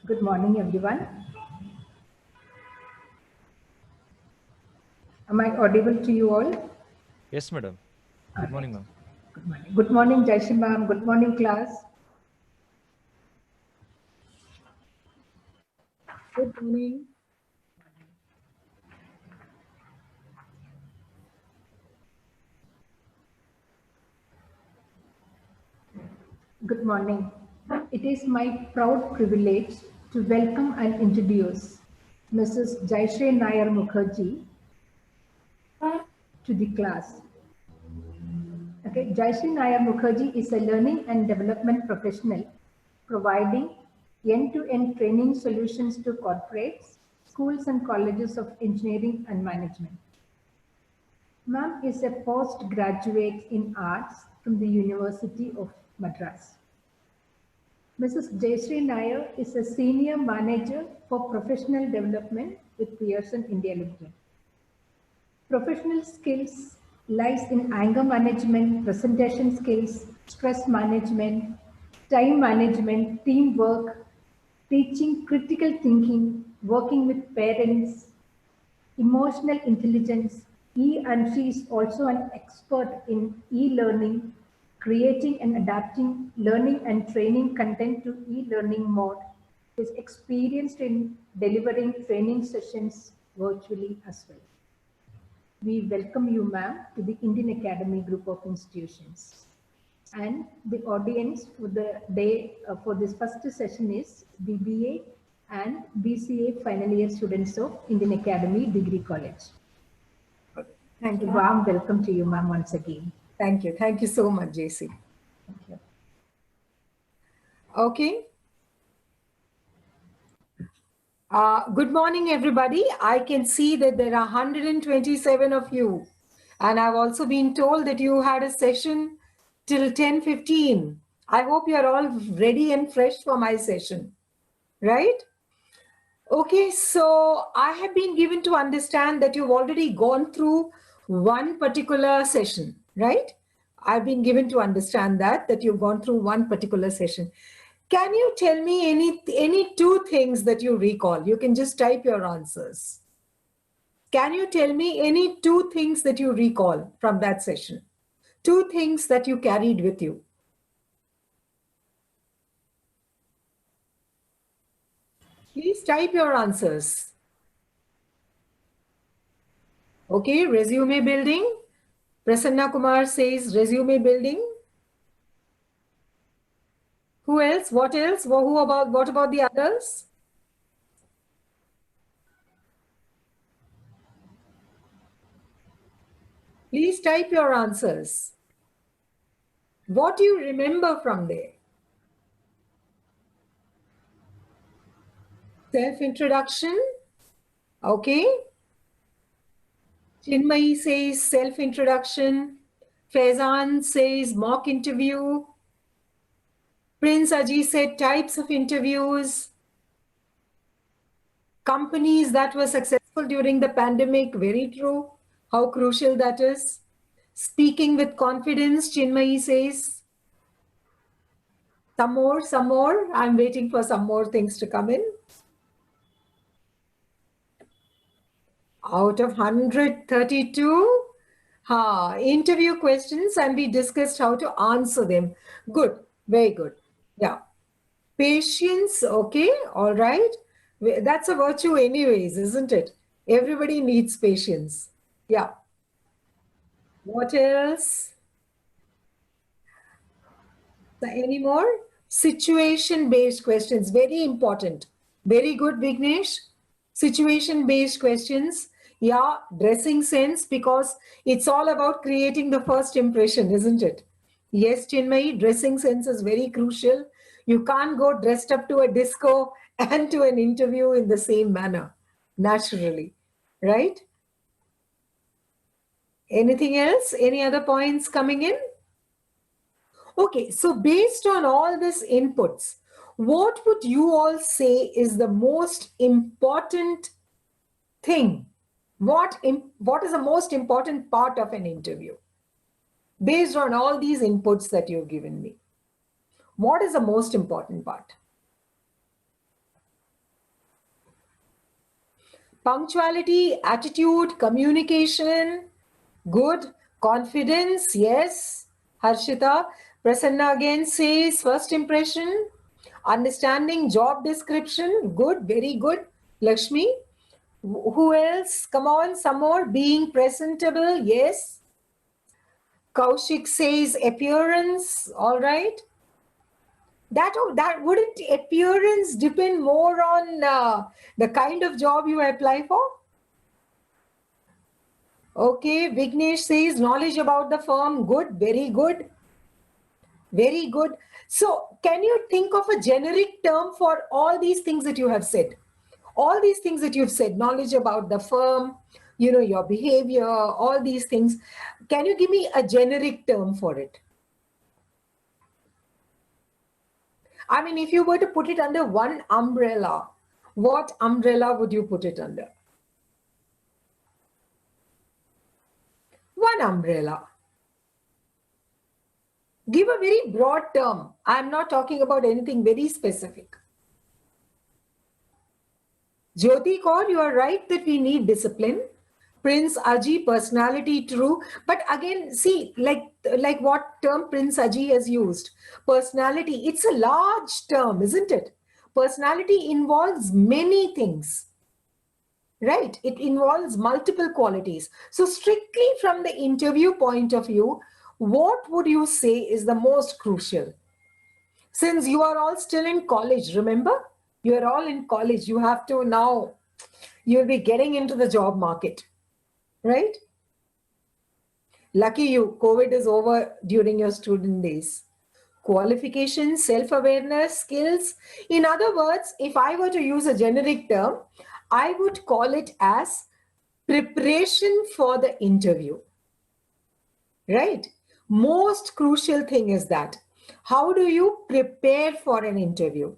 Good morning, everyone. Am I audible to you all? Yes, madam. Good morning, ma'am. Good morning. Good morning, Jaishi ma'am. Good morning, class. Good morning. Good morning. It is my proud privilege to welcome and introduce Mrs. Jaishree Nair Mukherjee to the class. Okay, Jaishree Nair Mukherjee is a learning and development professional providing end-to-end training solutions to corporates, schools and colleges of engineering and management. Ma'am is a postgraduate in arts from the University of Madras. Mrs. Jayshree Nair is a senior manager for professional development with Pearson India Limited. Professional skills lies in anger management, presentation skills, stress management, time management, teamwork, teaching critical thinking, working with parents, emotional intelligence. He and she is also an expert in e-learning, creating and adapting learning and training content to e-learning mode. Is experienced in delivering training sessions virtually as well. We welcome you, ma'am, to the Indian Academy Group of Institutions. And the audience for the day for this first session is BBA and BCA final year students of Indian Academy Degree College. Thank you. Warm welcome to you, ma'am, once again. Thank you. Thank you so much, JC. Thank you. Okay. Good morning, everybody. I can see that there are 127 of you. And I've also been told that you had a session till 10:15. I hope you're all ready and fresh for my session, right? Okay, so I have been given to understand that you've already gone through one particular session, right? I've been given to understand that you've gone through one particular session. Can you tell me any two things that you recall? You can just type your answers. Can you tell me any two things that you recall from that session? Two things that you carried with you. Please type your answers. Okay, resume building. Prasanna Kumar says resume building. Who else? What else? What about the others? Please type your answers. What do you remember from there? Self-introduction. Okay. Chinmayi says self-introduction. Faizan says mock interview. Prince Aji said types of interviews. Companies that were successful during the pandemic, very true. How crucial that is. Speaking with confidence, Chinmayi says. Some more. I'm waiting for some more things to come in. Out of 132, interview questions, and we discussed how to answer them. Good, very good. Yeah. Patience, okay, all right. That's a virtue anyways, isn't it? Everybody needs patience. Yeah. What else? Any more? Situation-based questions, very important. Very good, Vignesh. Situation-based questions. Yeah, dressing sense, because it's all about creating the first impression, isn't it? Yes, Chinmayi, dressing sense is very crucial. You can't go dressed up to a disco and to an interview in the same manner, naturally, right? Anything else? Any other points coming in? Okay, so based on all these inputs, what would you all say is the most important thing? What is the most important part of an interview? Based on all these inputs that you've given me, what is the most important part? Punctuality, attitude, communication, good. Confidence, yes. Harshita. Prasanna again says first impression. Understanding job description, good, very good. Lakshmi. Who else? Come on, some more. Being presentable, yes. Kaushik says appearance, all right. That wouldn't appearance depend more on the kind of job you apply for? Okay, Vignesh says knowledge about the firm, good, very good. Very good. So can you think of a generic term for all these things that you have said? All these things that you've said, knowledge about the firm, you know, your behavior, all these things. Can you give me a generic term for it? I mean, if you were to put it under one umbrella, what umbrella would you put it under? One umbrella. Give a very broad term. I'm not talking about anything very specific. Jyoti Kaur, you are right that we need discipline. Prince Aji, personality, true. But again, see, like what term Prince Aji has used. Personality, it's a large term, isn't it? Personality involves many things, right? It involves multiple qualities. So strictly from the interview point of view, what would you say is the most crucial? Since you are all still in college, remember? You are all in college. You have to now, you'll be getting into the job market, right? Lucky you, COVID is over during your student days. Qualifications, self-awareness, skills. In other words, if I were to use a generic term, I would call it as preparation for the interview, right? Most crucial thing is that. How do you prepare for an interview?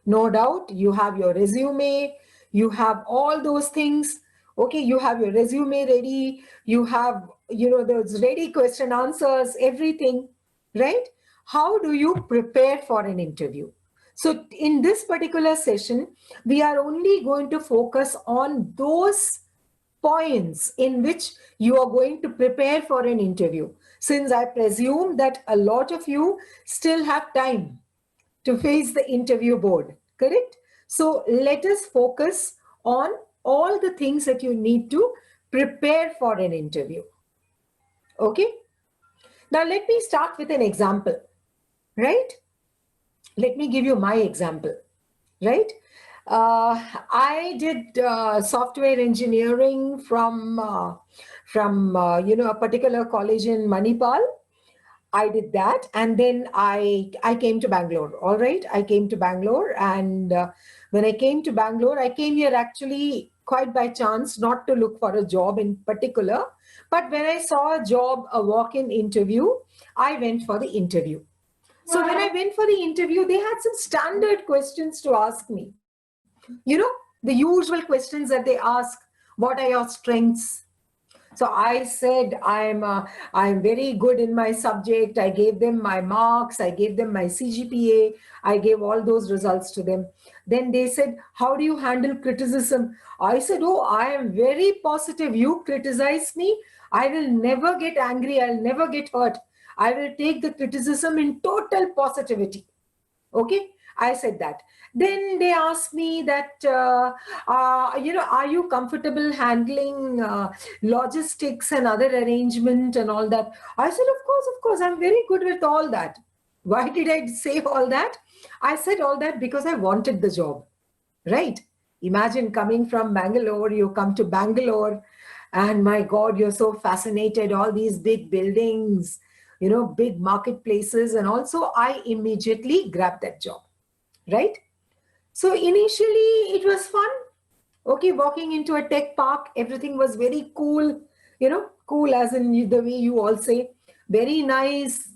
No doubt you have your resume, you have all those things. Okay, you have your resume ready, you have, you know, those ready question answers, everything, right? How do you prepare for an interview? So in this particular session, we are only going to focus on those points in which you are going to prepare for an interview. Since I presume that a lot of you still have time to face the interview board, correct? So let us focus on all the things that you need to prepare for an interview. Okay? Now let me start with an example, right? Let me give you my example, right? I did software engineering from you know, a particular college in Manipal. I did that, and then I came to Bangalore. All right, I came to Bangalore, and when I came to Bangalore, I came here actually quite by chance, not to look for a job in particular, but when I saw a job, a walk-in interview, I went for the interview. So when I went for the interview, they had some standard questions to ask me. You know, the usual questions that they ask: what are your strengths? So I said, I'm very good in my subject. I gave them my marks. I gave them my CGPA. I gave all those results to them. Then they said, how do you handle criticism? I said, oh, I am very positive. You criticize me, I will never get angry. I'll never get hurt. I will take the criticism in total positivity. Okay, I said that. Then they asked me that, you know, are you comfortable handling logistics and other arrangement and all that? I said, of course, I'm very good with all that. Why did I say all that? I said all that because I wanted the job, right? Imagine coming from Bangalore, you come to Bangalore, and my God, you're so fascinated, all these big buildings, you know, big marketplaces. And also I immediately grabbed that job, right? So initially it was fun. Okay, walking into a tech park, everything was very cool, you know, cool as in the way you all say, very nice,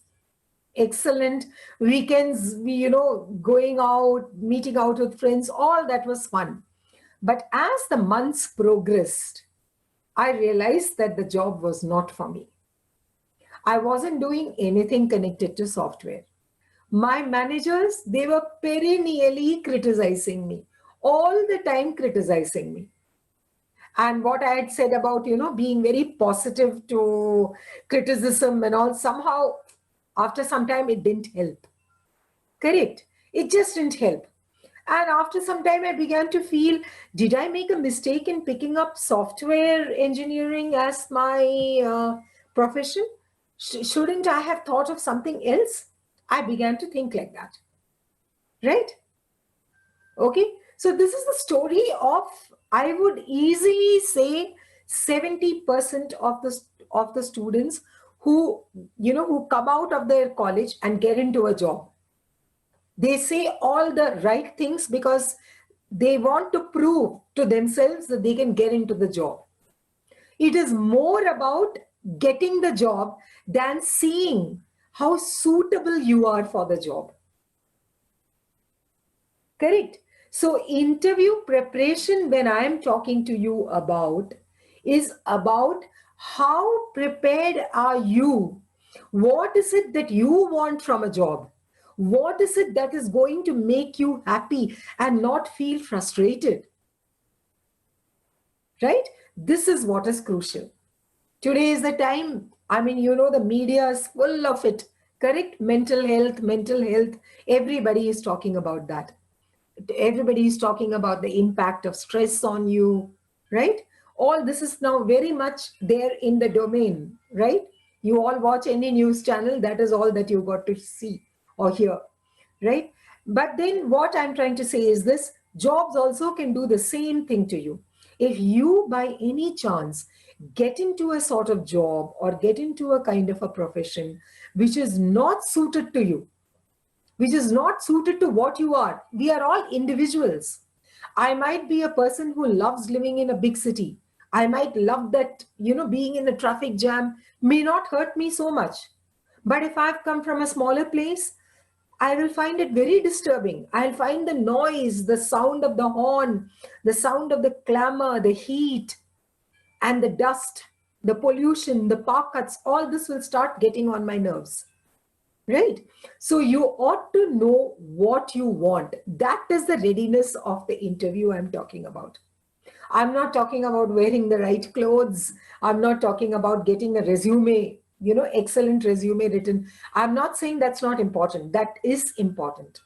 excellent. Weekends, you know, going out, meeting out with friends, all that was fun. But as the months progressed, I realized that the job was not for me. I wasn't doing anything connected to software. My managers, they were perennially criticizing me, all the time criticizing me. And what I had said about, being very positive to criticism and all, somehow after some time it didn't help. Correct. It just didn't help. And after some time, I began to feel, did I make a mistake in picking up software engineering as my profession? Shouldn't I have thought of something else? I began to think like that. Right? Okay. So this is the story of, I would easily say, 70% of the students who, who come out of their college and get into a job. They say all the right things because they want to prove to themselves that they can get into the job. It is more about getting the job than seeing how suitable you are for the job. Correct. So interview preparation, when I am talking to you about, is about how prepared are you? What is it that you want from a job? What is it that is going to make you happy and not feel frustrated? Right? This is what is crucial. Today is the time, the media is full of it. Correct? Mental health. Everybody is talking about that. Everybody is talking about the impact of stress on you, right? All this is now very much there in the domain, right? You all watch any news channel, that is all that you got to see or hear, right? But then what I'm trying to say is this: jobs also can do the same thing to you. If you by any chance get into a sort of job or get into a kind of a profession which is not suited to you, which is not suited to what you are. We are all individuals. I might be a person who loves living in a big city. I might love that, being in a traffic jam may not hurt me so much. But if I've come from a smaller place, I will find it very disturbing. I'll find the noise, the sound of the horn, the sound of the clamor, the heat, and the dust, the pollution, the park cuts, all this will start getting on my nerves. Right? So you ought to know what you want. That is the readiness of the interview I'm talking about. I'm not talking about wearing the right clothes. I'm not talking about getting a resume, excellent resume written. I'm not saying that's not important. That is important.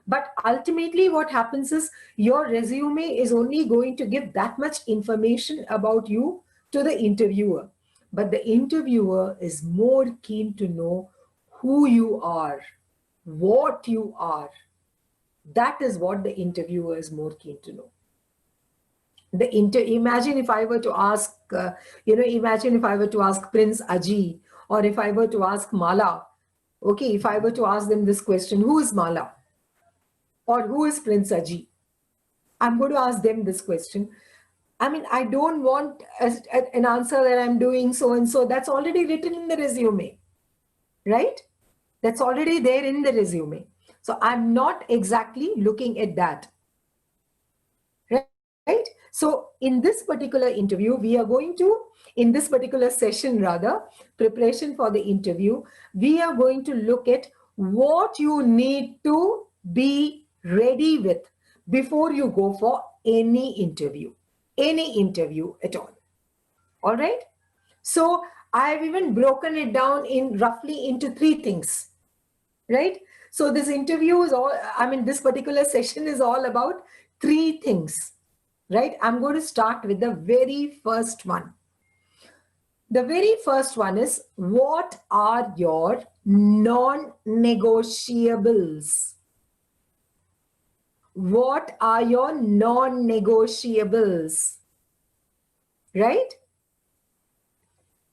But ultimately what happens is your resume is only going to give that much information about you to the interviewer. But the interviewer is more keen to know who you are, what you are. That is what the interviewer is more keen to know. Imagine if I were to ask, imagine if I were to ask Prince Ajit, or if I were to ask Mala, okay, if I were to ask them this question, who is Mala? Or who is Prince Ajit? I'm going to ask them this question. I don't want an answer that I'm doing so and so. That's already written in the resume, right? That's already there in the resume. So I'm not exactly looking at that, right? So in this particular interview, we are going to, in this particular session rather, preparation for the interview, we are going to look at what you need to be ready with before you go for any interview at all. All right? So I've even broken it down in roughly into 3 things, right? So this interview is all, this particular session is all about 3 things, right? I'm going to start with the very first one. The very first one is, what are your non-negotiables? What are your non-negotiables? Right?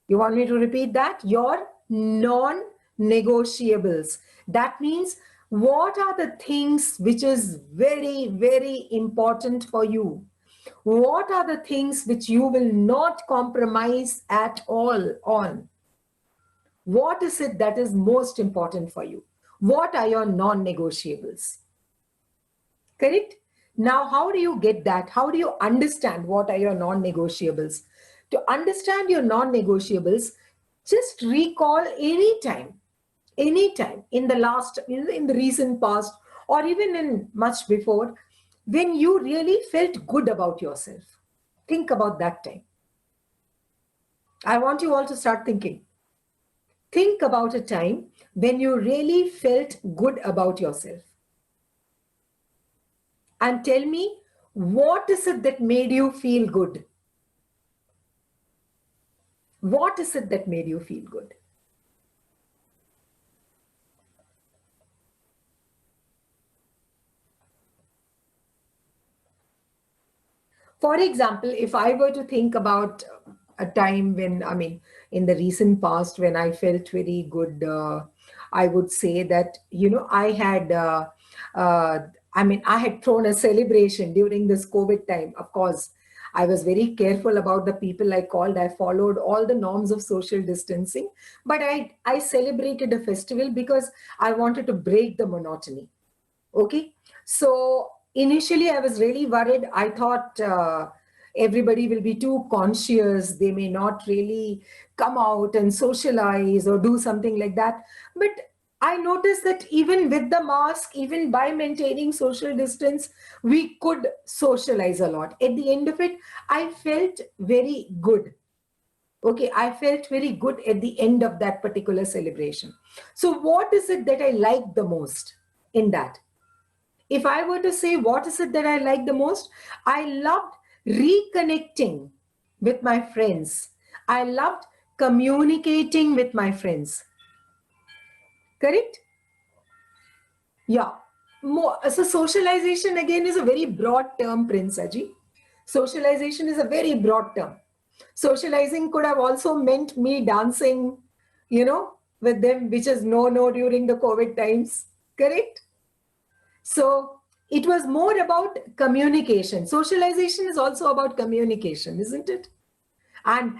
You want me to repeat that? Your non-negotiables. That means, what are the things which is very, very important for you? What are the things which you will not compromise at all on? What is it that is most important for you? What are your non-negotiables? Correct? Now, how do you get that? How do you understand what are your non-negotiables? To understand your non-negotiables, just recall any time in the last, in the recent past, or even in much before, when you really felt good about yourself. Think about that time. I want you all to start thinking. Think about a time when you really felt good about yourself. And tell me, what is it that made you feel good? What is it that made you feel good? For example, if I were to think about a time when, I mean, in the recent past, when I felt very good, I would say that, I had thrown a celebration during this COVID time. Of course, I was very careful about the people I called. I followed all the norms of social distancing, but I celebrated a festival because I wanted to break the monotony. Okay. So initially I was really worried. I thought everybody will be too conscious. They may not really come out and socialize or do something like that. But I noticed that even with the mask, even by maintaining social distance, we could socialize a lot. At the end of it, I felt very good. Okay, I felt very good at the end of that particular celebration. So what is it that I like the most in that? If I were to say, what is it that I like the most? I loved reconnecting with my friends. I loved communicating with my friends. Correct? Yeah. So socialization again is a very broad term, Prince Aji. Socialization is a very broad term. Socializing could have also meant me dancing, with them, which is no during the COVID times. Correct? So it was more about communication. Socialization is also about communication, isn't it? And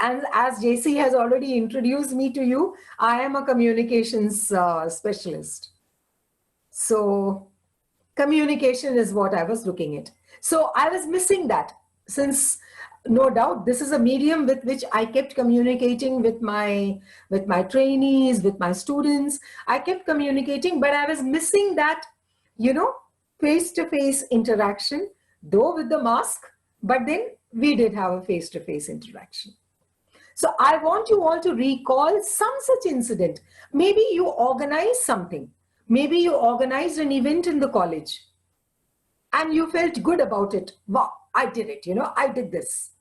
as JC has already introduced me to you, I am a communications specialist. So communication is what I was looking at. So I was missing that, since no doubt this is a medium with which I kept communicating with my trainees, with my students. I kept communicating, but I was missing that, face-to-face interaction, though with the mask, but then we did have a face-to-face interaction. So I want you all to recall some such incident. Maybe you organized something. Maybe you organized an event in the college and you felt good about it. Wow, I did it. I did this.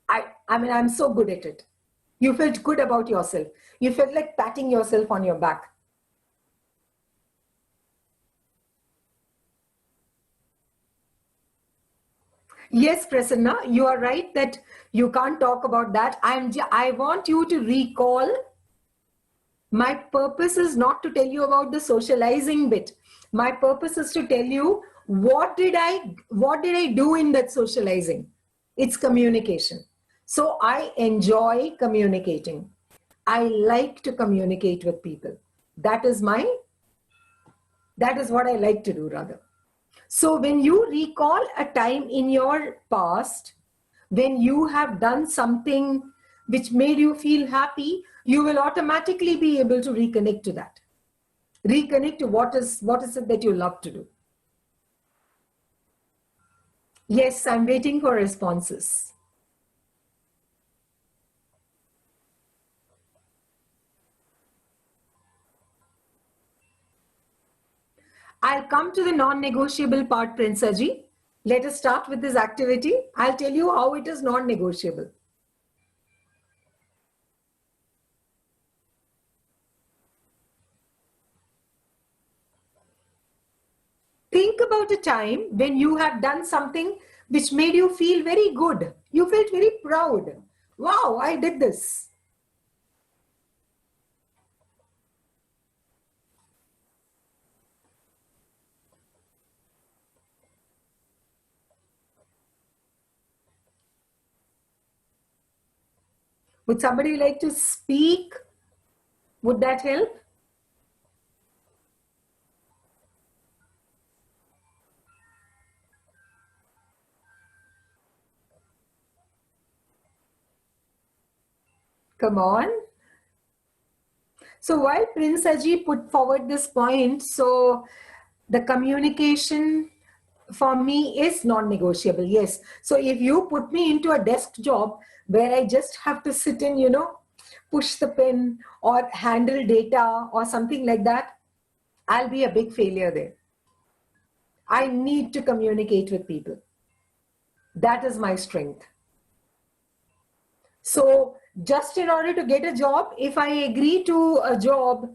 I'm so good at it. You felt good about yourself. You felt like patting yourself on your back. Yes, Prasanna, you are right that you can't talk about that. I want you to recall. My purpose is not to tell you about the socializing bit. My purpose is to tell you what did I do in that socializing. It's communication. So I enjoy communicating. I like to communicate with people. That is what I like to do, rather. So when you recall a time in your past, when you have done something which made you feel happy, you will automatically be able to reconnect to that. Reconnect to what is it that you love to do. Yes, I'm waiting for responses. I'll come to the non-negotiable part, Prince Aji. Let us start with this activity. I'll tell you how it is non-negotiable. Think about a time when you have done something which made you feel very good. You felt very proud. Wow, I did this. Would somebody like to speak? Would that help? Come on. So while Prince Aji put forward this point, so the communication, for me is non-negotiable. Yes. So if you put me into a desk job where I just have to sit and, push the pen or handle data or something like that, I'll be a big failure there. I need to communicate with people. That is my strength. So just in order to get a job, if I agree to a job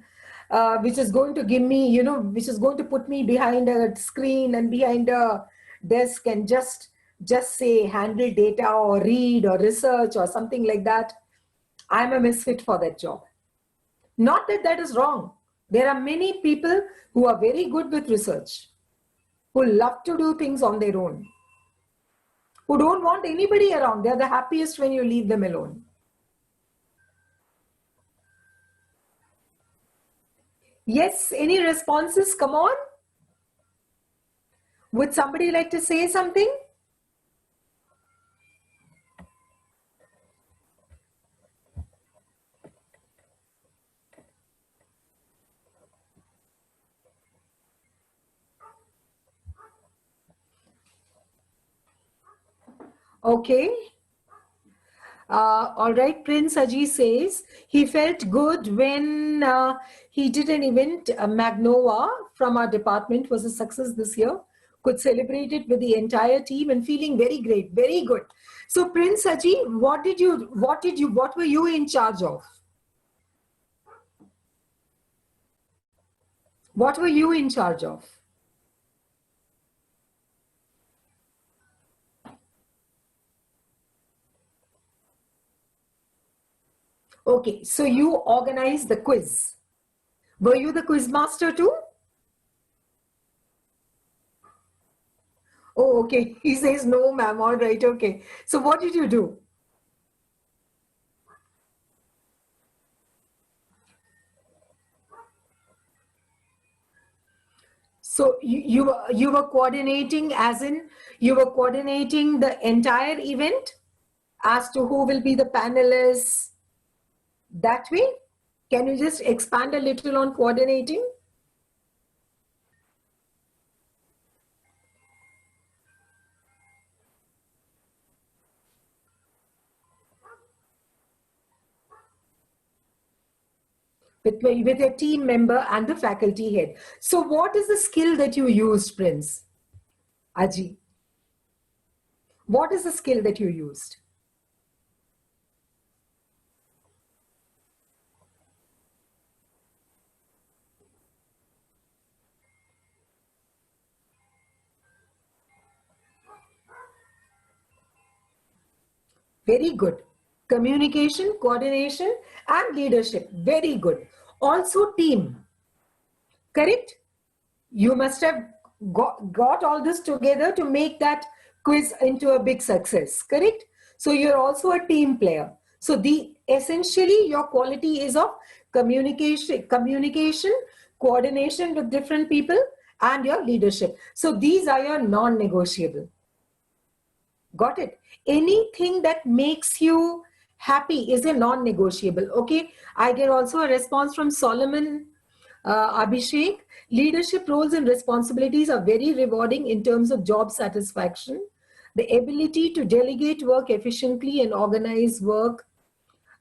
which is going to give me, which is going to put me behind a screen and behind a desk and just say handle data or read or research or something like that, I'm a misfit for that job. Not that that is wrong. There are many people who are very good with research, who love to do things on their own, who don't want anybody around. They're the happiest when you leave them alone. Yes, any responses? Come on. Would somebody like to say something? Okay. All right. Prince Aji says he felt good when he did an event. Magnova from our department was a success this year. Could celebrate it with the entire team and feeling very great, very good. So Prince Aji, what were you in charge of? What were you in charge of? Okay, so you organized the quiz. Were you the quiz master too? Oh, okay. He says no, ma'am. All right, okay. So what did you do? So you were coordinating, as in you were coordinating the entire event as to who will be the panelists, that way? Can you just expand a little on coordinating? With a team member and the faculty head. So what is the skill that you used, Prince Aji? What is the skill that you used? Very good. Communication, coordination, and leadership. Very good. Also team. Correct? You must have got all this together to make that quiz into a big success. Correct? So you're also a team player. So essentially your quality is of communication, coordination with different people, and your leadership. So these are your non-negotiable. Got it? Anything that makes you happy is a non-negotiable. Okay. I get also a response from Solomon Abhishek. Leadership roles and responsibilities are very rewarding in terms of job satisfaction. The ability to delegate work efficiently and organize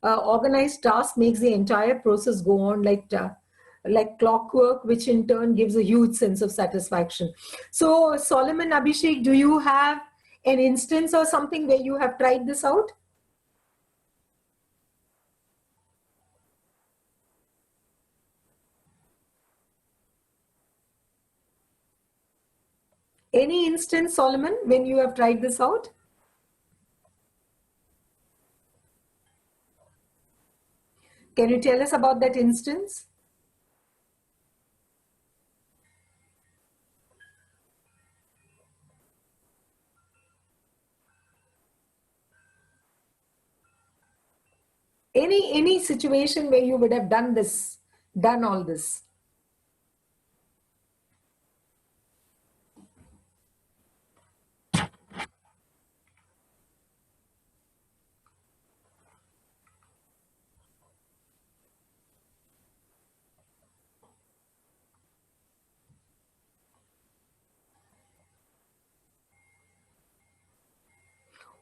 organized tasks makes the entire process go on like clockwork, which in turn gives a huge sense of satisfaction. So Solomon Abhishek, do you have an instance or something where you have tried this out? Any instance, Solomon, when you have tried this out? Can you tell us about that instance? Any situation where you would have done all this?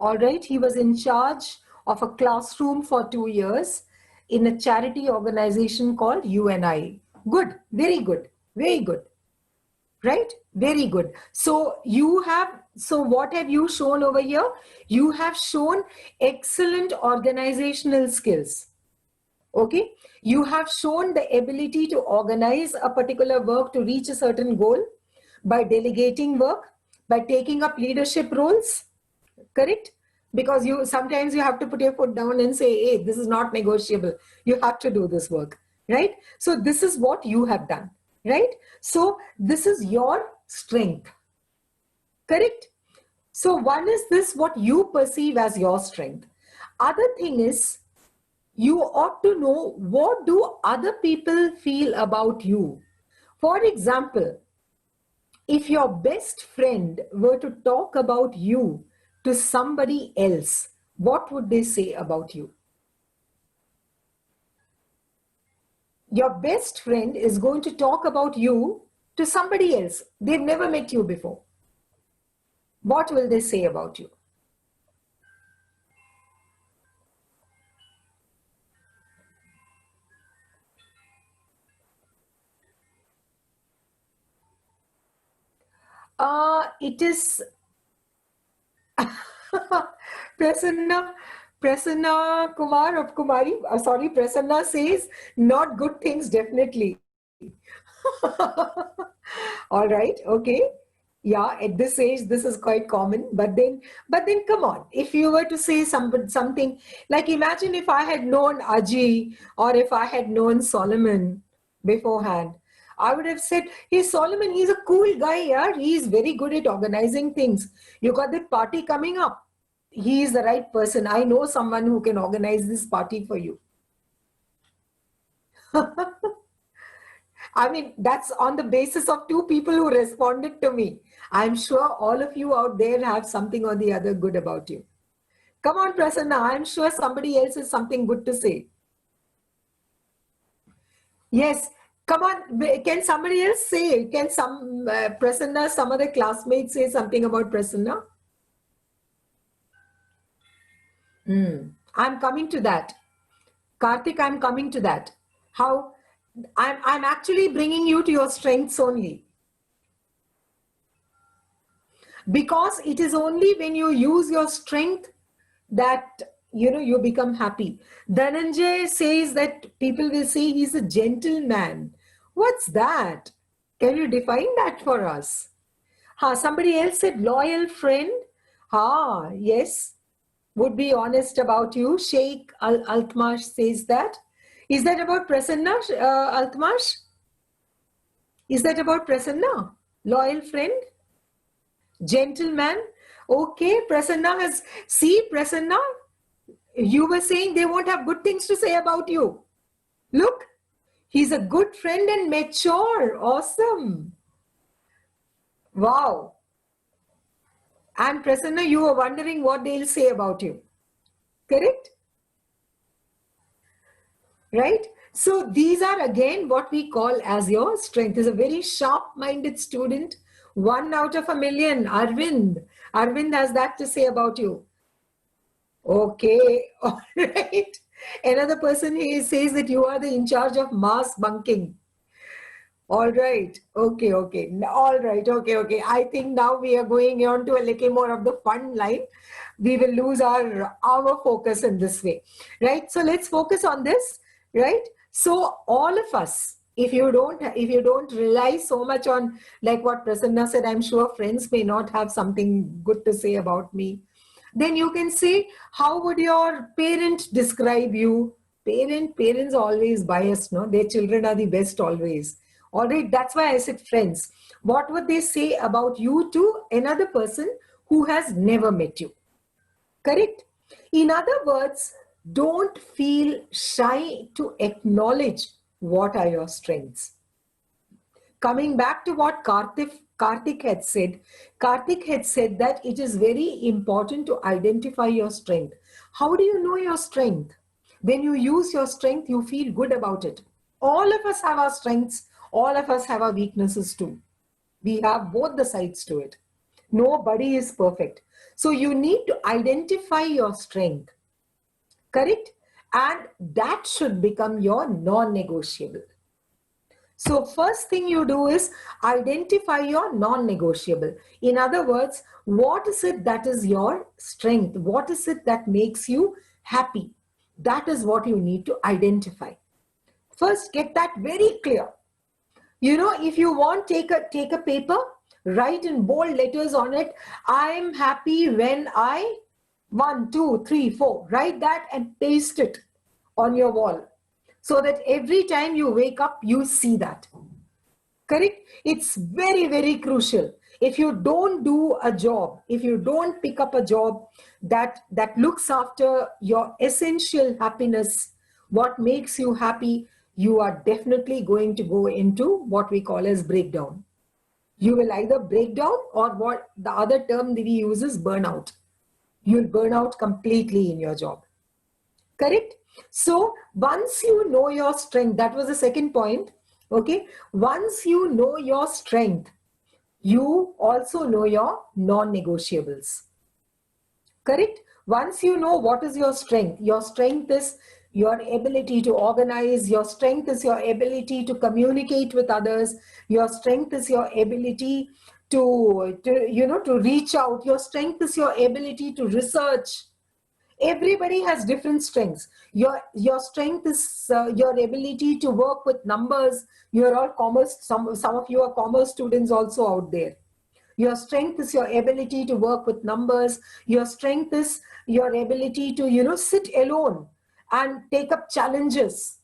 All right. He was in charge of a classroom for 2 years in a charity organization called UNI. Good. Very good. Very good. Right? Very good. So what have you shown over here? You have shown excellent organizational skills. Okay. You have shown the ability to organize a particular work to reach a certain goal by delegating work, by taking up leadership roles. Correct? Because sometimes you have to put your foot down and say, hey, this is not negotiable. You have to do this work, right? So this is what you have done, right? So this is your strength, correct? So one is this, what you perceive as your strength. Other thing is, you ought to know, what do other people feel about you? For example, if your best friend were to talk about you to somebody else, what would they say about you? Your best friend is going to talk about you to somebody else. They've never met you before. What will they say about you? It is Prasanna Kumar of Kumari. Sorry, Prasanna says not good things, definitely. All right, okay. Yeah, at this age, this is quite common. But then come on. If you were to say something like, imagine if I had known Aji or if I had known Solomon beforehand, I would have said, hey, Solomon, he's a cool guy, yeah. He's very good at organizing things. You got that party coming up. He is the right person. I know someone who can organize this party for you. I mean, that's on the basis of 2 people who responded to me. I'm sure all of you out there have something or the other good about you. Come on, Prasanna. I'm sure somebody else has something good to say. Yes. Come on. Can somebody else say? Can Prasanna, some other classmates say something about Prasanna? I'm coming to that. Karthik, I'm coming to that. How I'm actually bringing you to your strengths only. Because it is only when you use your strength that you become happy. Dhananjay says that people will say he's a gentleman. What's that? Can you define that for us? Somebody else said loyal friend. Yes. Would be honest about you. Sheikh Altmash says that. Is that about Prasanna, Altmash? Is that about Prasanna? Loyal friend? Gentleman? Okay, Prasanna has... See, Prasanna, you were saying they won't have good things to say about you. Look, he's a good friend and mature. Awesome. Wow. And Prasanna, you were wondering what they'll say about you. Correct? Right? So these are again what we call as your strength. Is a very sharp-minded student. 1 out of a million. Arvind. Arvind has that to say about you. Okay. All right. Another person here says that you are in charge of mass bunking. All right. Okay. All right. Okay. I think now we are going on to a little more of the fun line. We will lose our focus in this way. Right. So let's focus on this. Right. So all of us, if you don't rely so much on, like what Prasanna said, I'm sure friends may not have something good to say about me. Then you can say, how would your parent describe you? Parents are always biased, no? Their children are the best always. All right, that's why I said friends. What would they say about you to another person who has never met you? Correct? In other words, don't feel shy to acknowledge what are your strengths. Coming back to what Karthik had said that it is very important to identify your strength. How do you know your strength? When you use your strength, you feel good about it. All of us have our strengths. All of us have our weaknesses too. We have both the sides to it. Nobody is perfect. So you need to identify your strength, correct? And that should become your non-negotiable. So first thing you do is identify your non-negotiable. In other words, what is it that is your strength? What is it that makes you happy? That is what you need to identify. First, get that very clear. You know, if you want, take a paper, write in bold letters on it, I am happy when I 1, 2, 3, 4. Write that and paste it on your wall so that every time you wake up, you see that. Correct? It's very, very crucial. If you don't do a job, if you don't pick up a job that looks after your essential happiness, what makes you happy, you are definitely going to go into what we call as breakdown. You will either break down, or what the other term that we use is burnout. You'll burn out completely in your job. Correct? So once you know your strength, that was the second point. Okay. Once you know your strength, you also know your non-negotiables. Correct? Once you know what is your strength is your ability to organize, your strength is your ability to communicate with others, your strength is your ability to reach out, your strength is your ability to research. Everybody has different strengths. Your strength is your ability to work with numbers. You're all commerce, some of you are commerce students also out there. Your strength is your ability to work with numbers. Your strength is your ability to, sit alone and take up challenges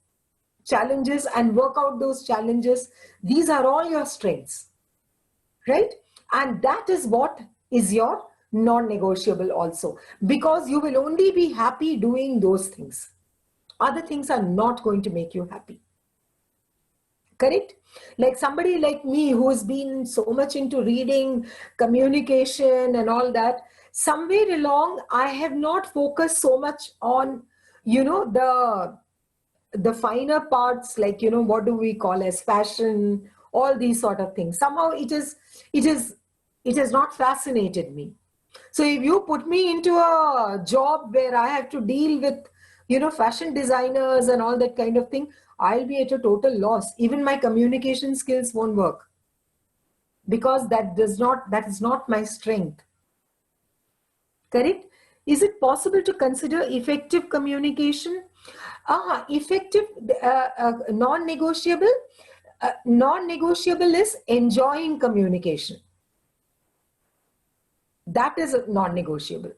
and work out those challenges. These are all your strengths, right? And that is what is your non-negotiable also, because you will only be happy doing those things. Other things are not going to make you happy. Correct? Like somebody like me who's been so much into reading, communication and all that, somewhere along I have not focused so much on, the finer parts, like, what do we call as fashion, all these sort of things. Somehow it has not fascinated me. So if you put me into a job where I have to deal with, fashion designers and all that kind of thing, I'll be at a total loss. Even my communication skills won't work, because that is not my strength. Correct? Is it possible to consider effective communication? Effective, non-negotiable. Non-negotiable is enjoying communication. That is non-negotiable.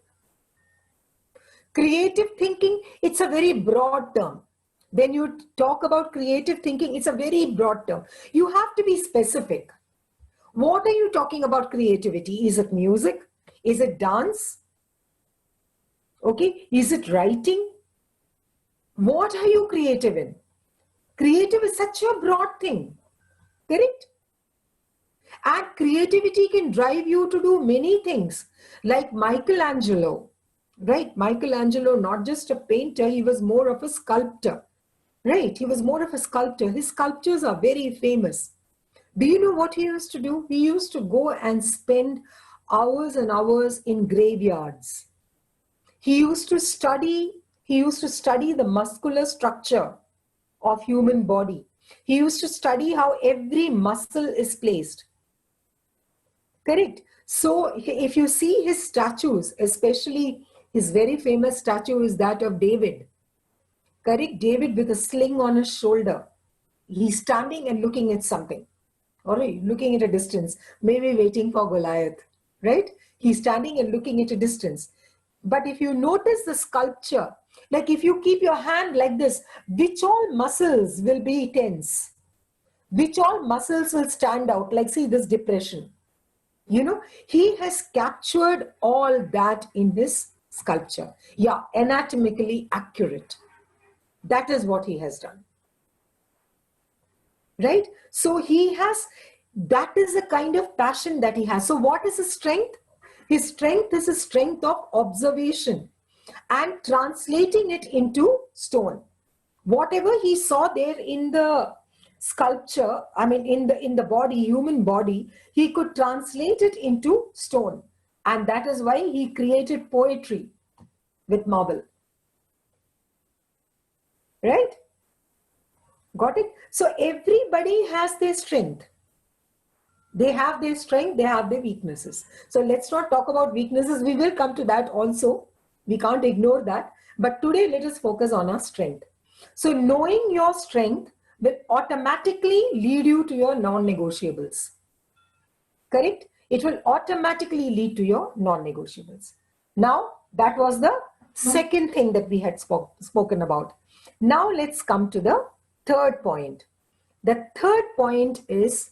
Creative thinking, it's a very broad term. When you talk about creative thinking, it's a very broad term. You have to be specific. What are you talking about creativity? Is it music? Is it dance? Okay. Is it writing? What are you creative in? Creative is such a broad thing. Correct? And creativity can drive you to do many things. Like Michelangelo, right? Michelangelo, not just a painter, he was more of a sculptor. Right? He was more of a sculptor. His sculptures are very famous. Do you know what he used to do? He used to go and spend hours and hours in graveyards. He used to study the muscular structure of human body. He used to study how every muscle is placed. Correct? So if you see his statues, especially his very famous statue is that of David. Correct? David with a sling on his shoulder. He's standing and looking at something. All right, looking at a distance, maybe waiting for Goliath, right? He's standing and looking at a distance. But if you notice the sculpture, like if you keep your hand like this, which all muscles will be tense? Which all muscles will stand out? Like see this depression. He has captured all that in his sculpture. Yeah, anatomically accurate. That is what he has done. Right? So that is the kind of passion that he has. So what is his strength? His strength is a strength of observation and translating it into stone. Whatever he saw there in the sculpture, in the body, human body, he could translate it into stone And that is why he created poetry with marble. Right? Got it? So everybody has their strength. They have their strength, they have their weaknesses. So let's not talk about weaknesses. We will come to that also. We can't ignore that. But today, let us focus on our strength. So knowing your strength will automatically lead you to your non-negotiables. Correct? It will automatically lead to your non-negotiables. Now, that was the second thing that we had spoken about. Now, let's come to the third point. The third point is,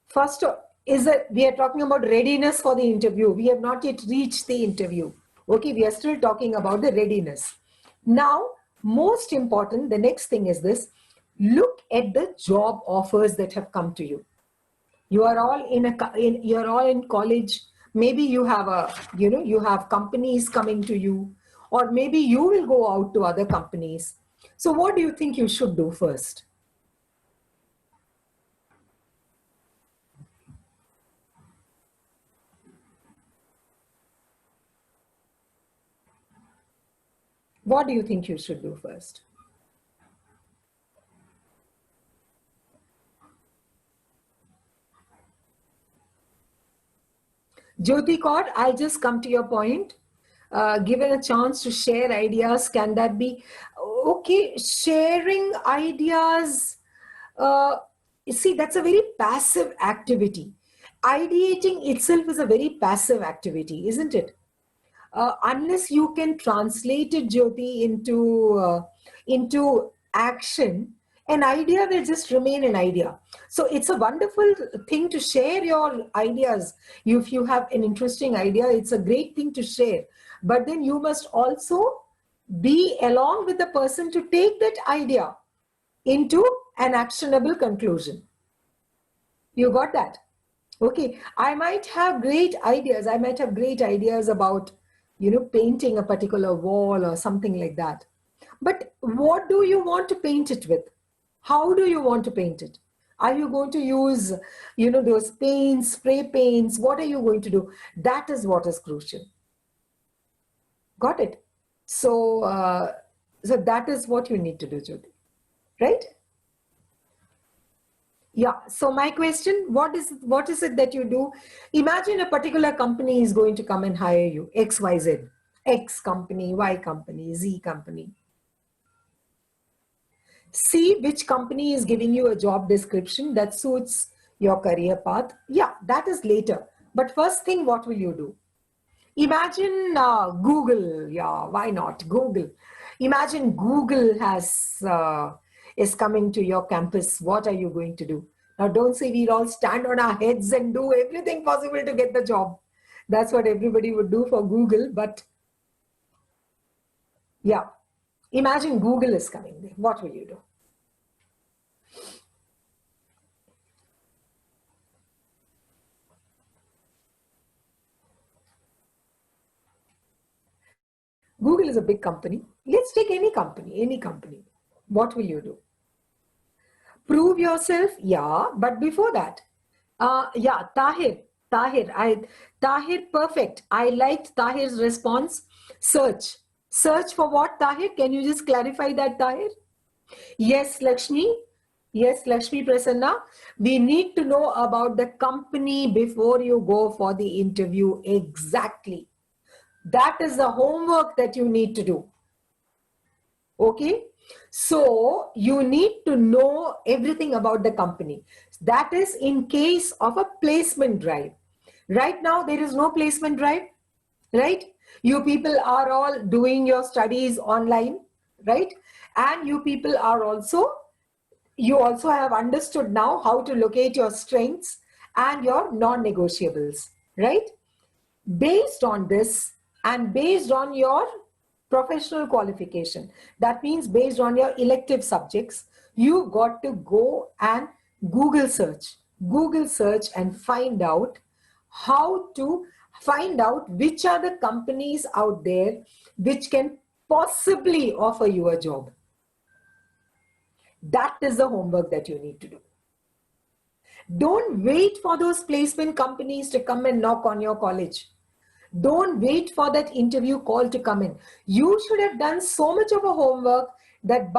first, we are talking about readiness for the interview. We have not yet reached the interview. Okay, we are still talking about the readiness. Now, most important, the next thing is this: look at the job offers that have come to you. You are all you're all in college. Maybe you have you have companies coming to you, or maybe you will go out to other companies. So what do you think you should do first? What do you think you should do first? Jyoti Kaur, I'll just come to your point. Given a chance to share ideas, can that be okay? Sharing ideas, see, that's a very passive activity. Ideating itself is a very passive activity, isn't it? Unless you can translate it, Jyoti, into action, an idea will just remain an idea. So it's a wonderful thing to share your ideas. If you have an interesting idea, it's a great thing to share. But then you must also be along with the person to take that idea into an actionable conclusion. You got that? Okay, I might have great ideas. I might have great ideas about, painting a particular wall or something like that. But what do you want to paint it with? How do you want to paint it? Are you going to use, those paints, spray paints? What are you going to do? That is what is crucial. Got it? So, so that is what you need to do, Jyoti. Right? Yeah. So my question, what is it that you do? Imagine a particular company is going to come and hire you, XYZ, X company, Y company, Z company. See which company is giving you a job description that suits your career path. Yeah, that is later. But first thing, what will you do? Imagine Google. Yeah, why not Google? Imagine Google is coming to your campus. What are you going to do? Now, don't say we'll all stand on our heads and do everything possible to get the job. That's what everybody would do for Google. But yeah, imagine Google is coming there. What will you do? Google is a big company. Let's take any company. What will you do? Prove yourself, yeah, but before that, yeah, Tahir, perfect. I liked Tahir's response. Search for what, Tahir? Can you just clarify that, Tahir? Yes, Lakshmi. Yes, Lakshmi Prasanna. We need to know about the company before you go for the interview. Exactly. That is the homework that you need to do. Okay. So you need to know everything about the company. That is in case of a placement drive. Right now, there is no placement drive, right? You people are all doing your studies online, right? And you people are you also have understood now how to locate your strengths and your non-negotiables, right? Based on this and based on your professional qualification, that means based on your elective subjects, you got to go and Google search and find out which are the companies out there which can possibly offer you a job. That is the homework that you need to do. Don't wait for those placement companies to come and knock on your college. Don't wait for that interview call to come in. You should have done so much of a homework that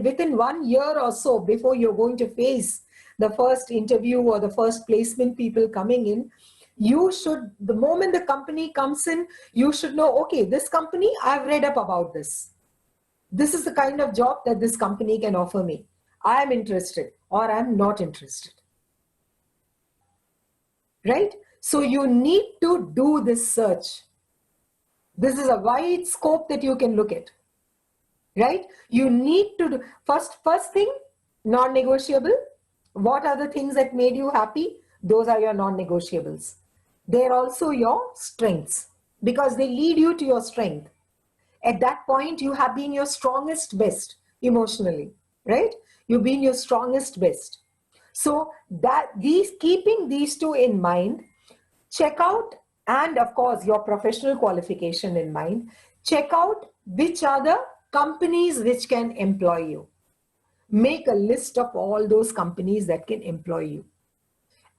within 1 year or so, before you're going to face the first interview or the first placement people coming in, you should, the moment the company comes in, you should know, okay, this company, I've read up about this. This is the kind of job that this company can offer me. I'm interested or I'm not interested. Right? So you need to do this search. This is a wide scope that you can look at. Right? You need to do, first thing, non-negotiable. What are the things that made you happy? Those are your non-negotiables. They're also your strengths because they lead you to your strength. At that point, you have been your strongest best emotionally, right? You've been your strongest best. So keeping these two in mind, check out, and of course, your professional qualification in mind, check out which are the companies which can employ you. Make a list of all those companies that can employ you.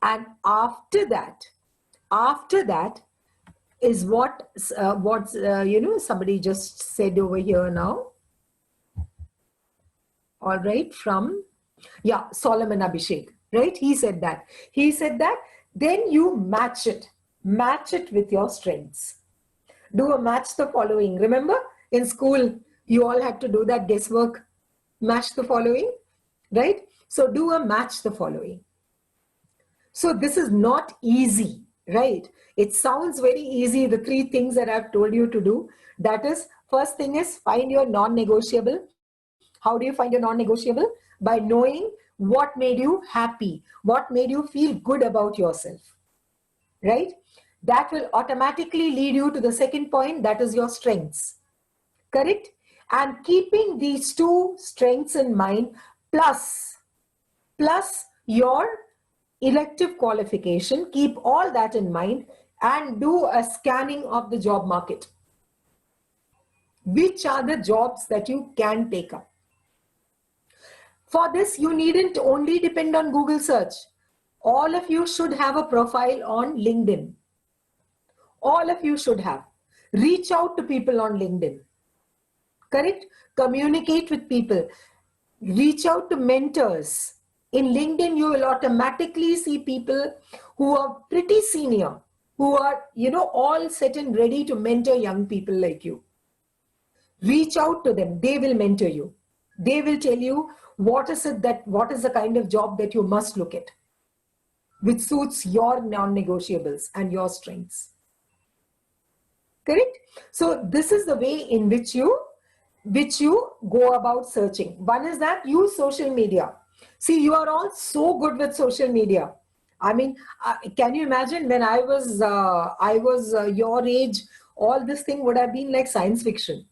And after that is what somebody just said over here now. All right, from Solomon Abhishek, right? He said that. Then you match it with your strengths. Do a match the following. Remember in school, you all had to do that guesswork, match the following, right? So do a match the following. So this is not easy, right? It sounds very easy, the 3 things that I've told you to do. That is, first thing is find your non-negotiable. How do you find your non-negotiable? By knowing what made you happy, what made you feel good about yourself, right? That will automatically lead you to the second point, that is your strengths, correct? And keeping these 2 strengths in mind, plus your elective qualification, keep all that in mind and do a scanning of the job market. Which are the jobs that you can take up? For this, you needn't only depend on Google search. All of you should have a profile on LinkedIn. All of you should have. Reach out to people on LinkedIn. Correct? Communicate with people. Reach out to mentors. In LinkedIn, you will automatically see people who are pretty senior, who are, all set and ready to mentor young people like you. Reach out to them. They will mentor you. They will tell you what is the kind of job that you must look at, which suits your non-negotiables and your strengths. Correct? So this is the way in which you go about searching. One is that use social media. See, you are all so good with social media. I mean, can you imagine when I was your age, all this thing would have been like science fiction.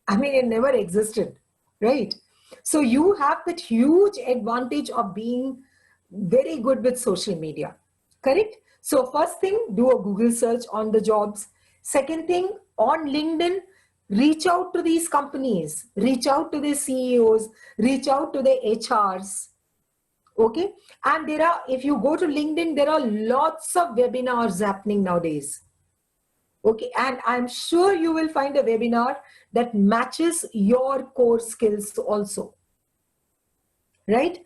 I mean, it never existed, right? So you have that huge advantage of being very good with social media, correct? So first thing, do a Google search on the jobs. Second thing, on LinkedIn, reach out to these companies, reach out to their CEOs, reach out to their HRs, okay? And if you go to LinkedIn, there are lots of webinars happening nowadays. Okay, and I'm sure you will find a webinar that matches your core skills also, right?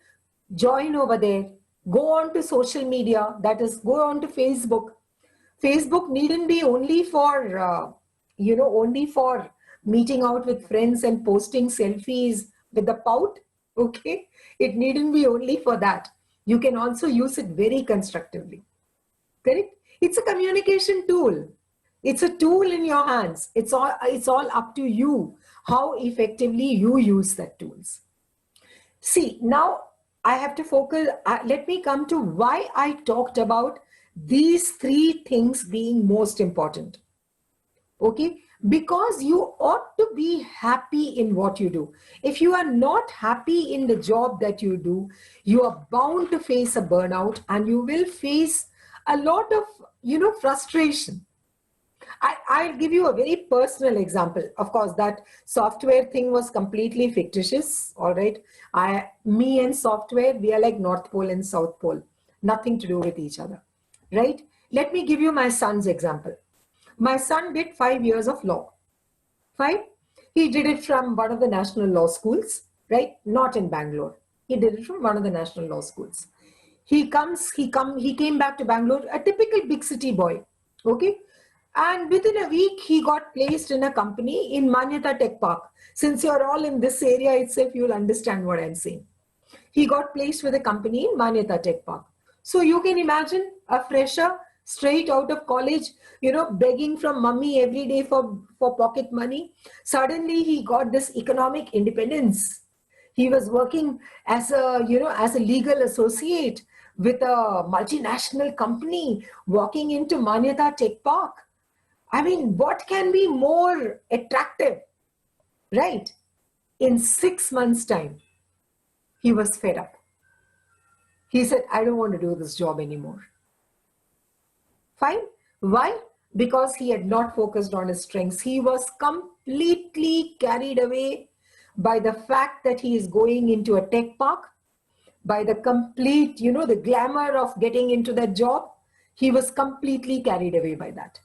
Join over there, go on to social media, that is, go on to Facebook. Facebook needn't be only for, only for meeting out with friends and posting selfies with the pout, okay? It needn't be only for that. You can also use it very constructively, correct? It's a communication tool. It's a tool in your hands. It's all up to you how effectively you use that tools. See, now I have to focus. Let me come to why I talked about these 3 things being most important. Okay, because you ought to be happy in what you do. If you are not happy in the job that you do, you are bound to face a burnout and you will face a lot of, frustration. I'll give you a very personal example. Of course, that software thing was completely fictitious. All right. Me and software, we are like North Pole and South Pole, nothing to do with each other. Right. Let me give you my son's example. My son did 5 years of law. Fine. He did it from one of the national law schools, right? Not in Bangalore. He did it from one of the national law schools. He came back to Bangalore, a typical big city boy. Okay. And within a week, he got placed in a company in Manyata Tech Park. Since you're all in this area itself, you'll understand what I'm saying. He got placed with a company in Manyata Tech Park. So you can imagine a fresher straight out of college, begging from mummy every day for pocket money. Suddenly he got this economic independence. He was working as a legal associate with a multinational company, walking into Manyata Tech Park. I mean, what can be more attractive, right? In 6 months' time, he was fed up. He said, I don't want to do this job anymore. Fine. Why? Because he had not focused on his strengths. He was completely carried away by the fact that he is going into a tech park, by the complete, the glamour of getting into that job. He was completely carried away by that.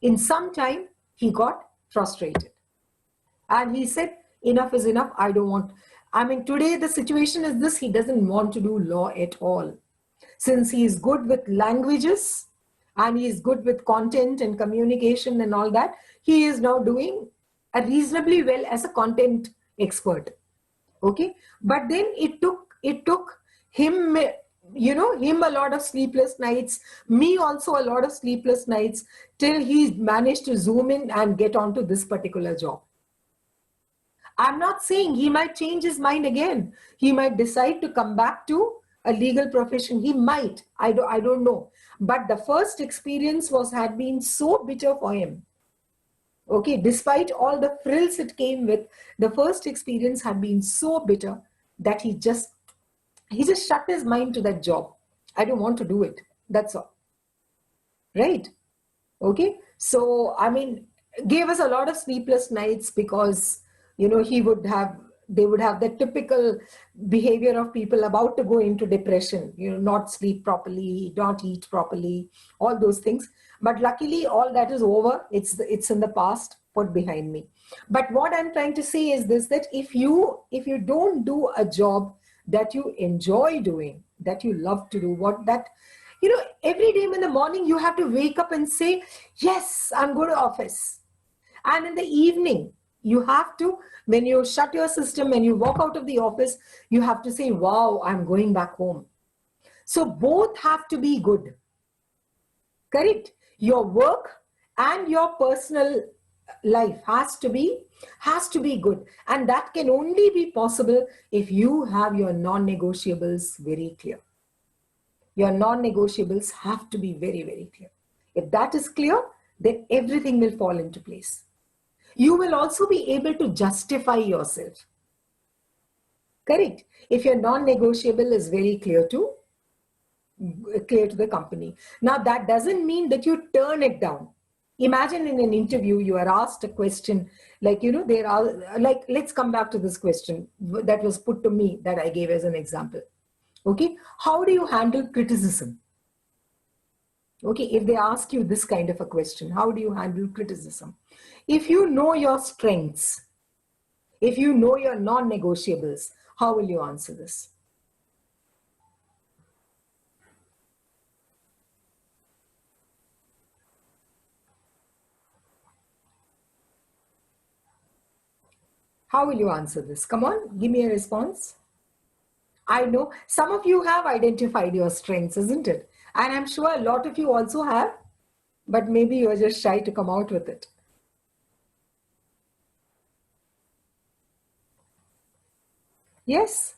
In some time, he got frustrated. And he said, enough is enough. I don't want. I mean, today the situation is this. He doesn't want to do law at all. Since he is good with languages and he is good with content and communication and all that, he is now doing reasonably well as a content expert. Okay. But then it took him, him a lot of sleepless nights, me also a lot of sleepless nights, till he managed to zoom in and get onto this particular job. I'm not saying he might change his mind again. He might decide to come back to a legal profession. He might. I don't know. But the first experience had been so bitter for him. Okay, despite all the frills it came with, the first experience had been so bitter that he just shut his mind to that job. I don't want to do it. That's all. Right? Okay. So, I mean, gave us a lot of sleepless nights because they would have the typical behavior of people about to go into depression, not sleep properly, not eat properly, all those things. But luckily, all that is over. It's in the past, put behind me. But what I'm trying to say is this, that if you don't do a job that you enjoy doing, that you love to do, every day in the morning, you have to wake up and say, yes, I'm going to office. And in the evening, you have to, when you shut your system and you walk out of the office, you have to say, wow, I'm going back home. So both have to be good. Correct? Your work and your personal life has to be good. And that can only be possible if you have your non-negotiables very clear. Your non-negotiables have to be very, very clear. If that is clear, then everything will fall into place. You will also be able to justify yourself. Correct? If your non-negotiable is very clear to the company. Now, that doesn't mean that you turn it down. Imagine in an interview, you are asked a question like, let's come back to this question that was put to me that I gave as an example. Okay. How do you handle criticism? Okay. If they ask you this kind of a question, how do you handle criticism? If you know your strengths, if you know your non-negotiables, how will you answer this? How will you answer this? Come on, give me a response. I know some of you have identified your strengths, isn't it? And I'm sure a lot of you also have, but maybe you're just shy to come out with it. Yes?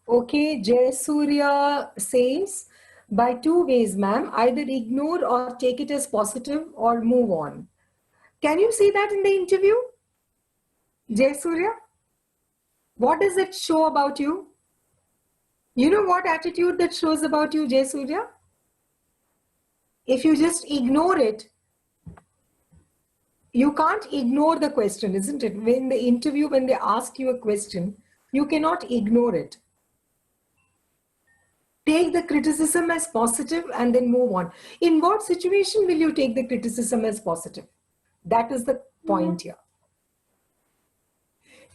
Okay, Jay Surya says, by two ways, ma'am, either ignore or take it as positive or move on. Can you say that in the interview? Jay Surya? What does it show about you? You know what attitude that shows about you, Jay Surya? If you just ignore it, you can't ignore the question, isn't it? When the interview, when they ask you a question, you cannot ignore it. Take the criticism as positive and then move on. In what situation will you take the criticism as positive? That is the point here.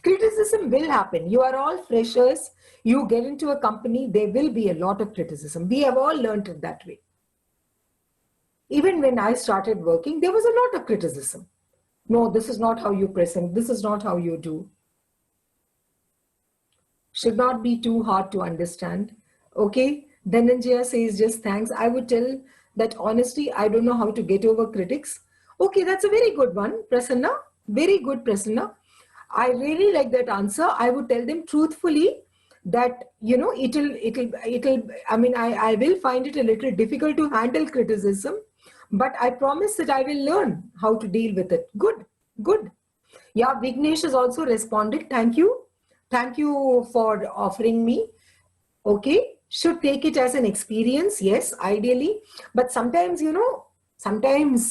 Criticism will happen. You are all freshers. You get into a company, there will be a lot of criticism. We have all learned it that way. Even when I started working, there was a lot of criticism. No, this is not how you present. This is not how you do. Should not be too hard to understand. Okay, Dhananjaya says just thanks. I would tell that honestly, I don't know how to get over critics. Okay, that's a very good one, Prasanna. Very good, Prasanna. I really like that answer. I would tell them truthfully that, you know, I mean, I will find it a little difficult to handle criticism, but I promise that I will learn how to deal with it. Good, good. Yeah, Vignesh has also responded. Thank you. Thank you for offering me. Okay, should take it as an experience. Yes, ideally. But sometimes, you know, sometimes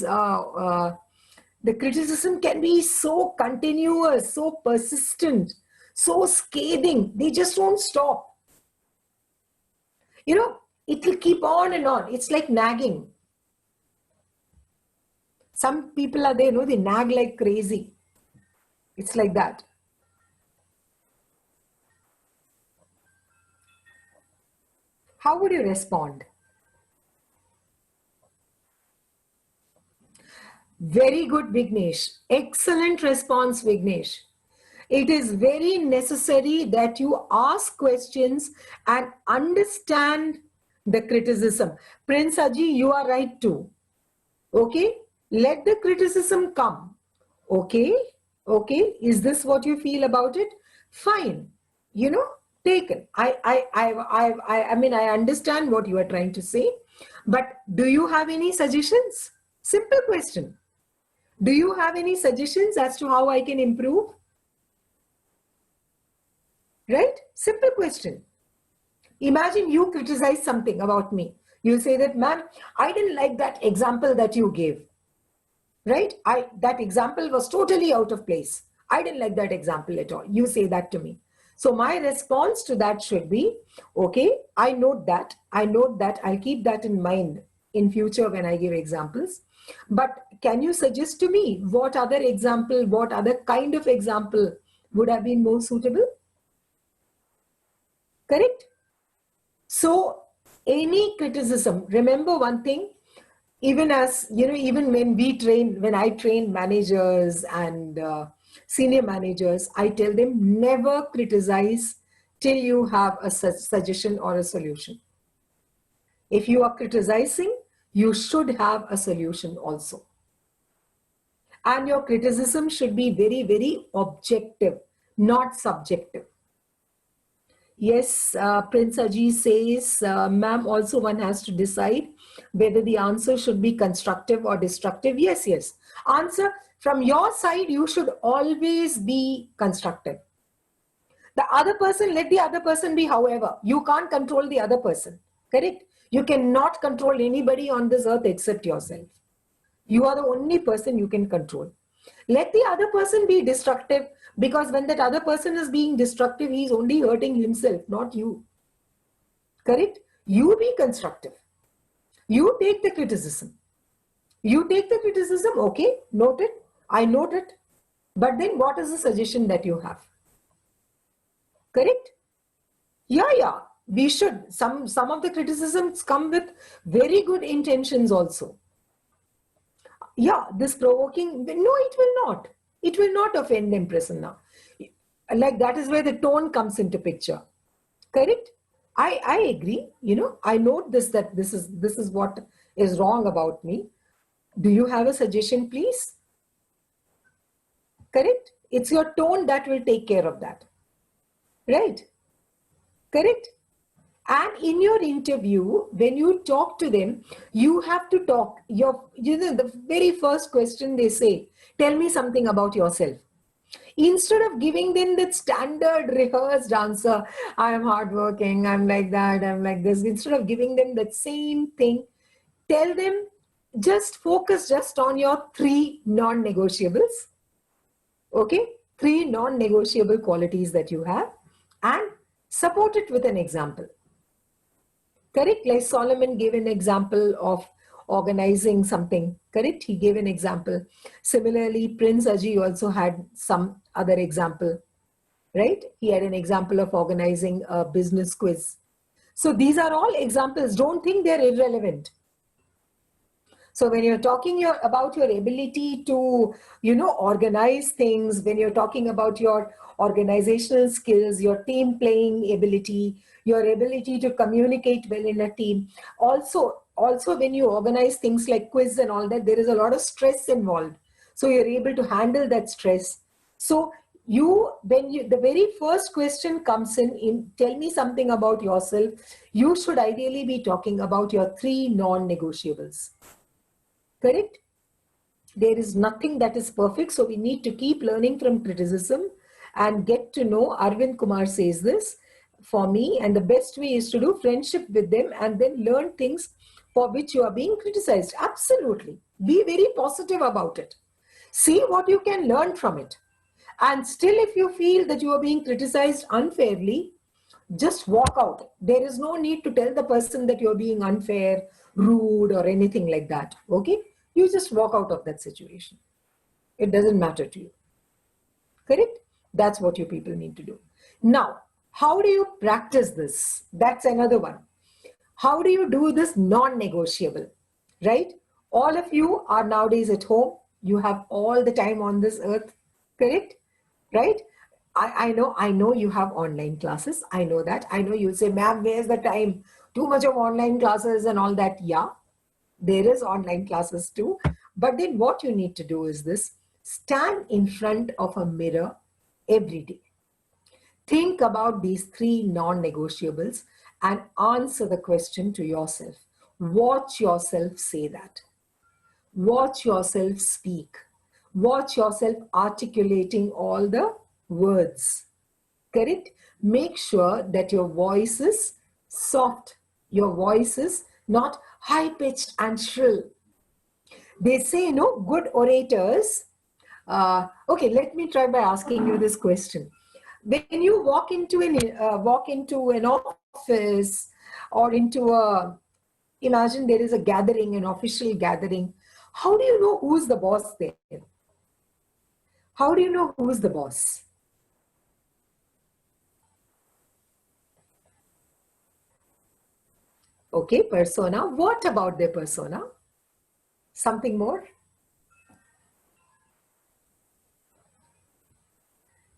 the criticism can be so continuous, so persistent, so scathing. They just won't stop. You know, it will keep on and on. It's like nagging. Some people are there, you know, they nag like crazy. It's like that. How would you respond? Very good, Vignesh. Excellent response, Vignesh. It is very necessary that you ask questions and understand the criticism. Prince Aji, you are right too. Okay, let the criticism come. Okay, okay, is this what you feel about it? Fine, you know, take it. I mean, I understand what you are trying to say, but do you have any suggestions? Simple question. Do you have any suggestions as to how I can improve? Right? Simple question. Imagine you criticize something about me. You say that, ma'am, I didn't like that example that you gave. Right? That example was totally out of place. I didn't like that example at all. You say that to me. So my response to that should be, okay, I note that. I'll keep that in mind in future when I give examples. But can you suggest to me what other example, what other kind of example would have been more suitable? Correct? So any criticism, remember one thing, even as, you know, even when I train managers and senior managers, I tell them never criticize till you have a suggestion or a solution. If you are criticizing, you should have a solution also. And your criticism should be very, very objective, not subjective. Yes, Prince Ajit says, ma'am, also one has to decide whether the answer should be constructive or destructive. Yes, yes. Answer from your side, you should always be constructive. The other person, let the other person be however. You can't control the other person, correct? You cannot control anybody on this earth except yourself. You are the only person you can control. Let the other person be destructive, because when that other person is being destructive, he is only hurting himself, not you. Correct? You be constructive. You take the criticism. You take the criticism, okay, note it. I note it. But then what is the suggestion that you have? Correct? Yeah. We should. Some of the criticisms come with very good intentions also. Yeah, this provoking, no, it will not. It will not offend them, Prasanna. Like that is where the tone comes into picture. Correct? I agree. You know, I note this, that this is what is wrong about me. Do you have a suggestion, please? Correct? It's your tone that will take care of that. Right? Correct? And in your interview, when you talk to them, you have to talk. The very first question they say, tell me something about yourself. Instead of giving them that standard rehearsed answer, I am hardworking, I'm like that, I'm like this. Instead of giving them that same thing, tell them, just focus just on your 3 non-negotiables. Okay? 3 non-negotiable qualities that you have, and support it with an example. Correct? Like Solomon gave an example of organizing something. Correct? He gave an example. Similarly, Prince Ajay also had some other example. Right? He had an example of organizing a business quiz. So these are all examples. Don't think they're irrelevant. So when you're talking about your ability to, organize things, when you're talking about your organizational skills, your team playing ability, your ability to communicate well in a team, also when you organize things like quiz and all that, there is a lot of stress involved. So you're able to handle that stress. So the very first question comes in, tell me something about yourself, you should ideally be talking about your 3 non-negotiables. Correct? There is nothing that is perfect, so we need to keep learning from criticism and get to know. Arvind Kumar says this for me, and the best way is to do friendship with them and then learn things for which you are being criticized. Absolutely. Be very positive about it. See what you can learn from it. And still, if you feel that you are being criticized unfairly, just walk out. There is no need to tell the person that you're being unfair, rude, or anything like that. Okay? You just walk out of that situation. It doesn't matter to you. Correct? That's what you people need to do. Now, how do you practice this? That's another one. How do you do this non-negotiable? Right? All of you are nowadays at home. You have all the time on this earth. Correct? Right? I know you have online classes. I know that. I know you'll say, ma'am, where's the time? Too much of online classes and all that. Yeah, there is online classes too. But then what you need to do is this. Stand in front of a mirror every day. Think about these 3 non-negotiables and answer the question to yourself. Watch yourself say that. Watch yourself speak. Watch yourself articulating all the words. Correct? Make sure that your voice is soft. Your voice is not high-pitched and shrill. They say, good orators. Okay, let me try by asking you this question. When you walk into an office or imagine there is a gathering, an official gathering, how do you know who's the boss there? How do you know who's the boss? Okay, persona. What about their persona? Something more?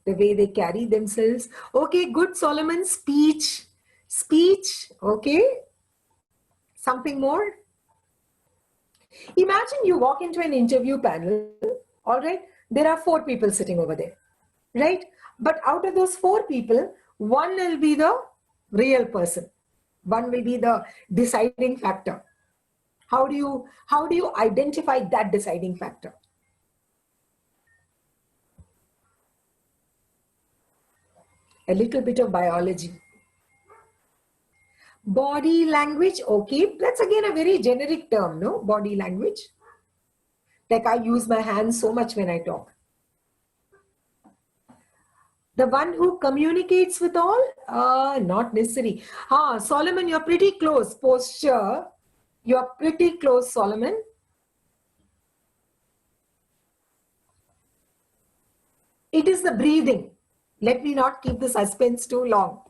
The way they carry themselves. Okay, good, Solomon. Speech. Okay. Something more? Imagine you walk into an interview panel. All right. There are 4 people sitting over there. Right? But out of those 4 people, one will be the real person. One will be the deciding factor. How do you identify that deciding factor? A little bit of biology. Body language, okay. That's again a very generic term, no? Body language. Like I use my hands so much when I talk. The one who communicates with all? Not necessary. Solomon, you're pretty close. Posture. You're pretty close, Solomon. It is the breathing. Let me not keep the suspense too long.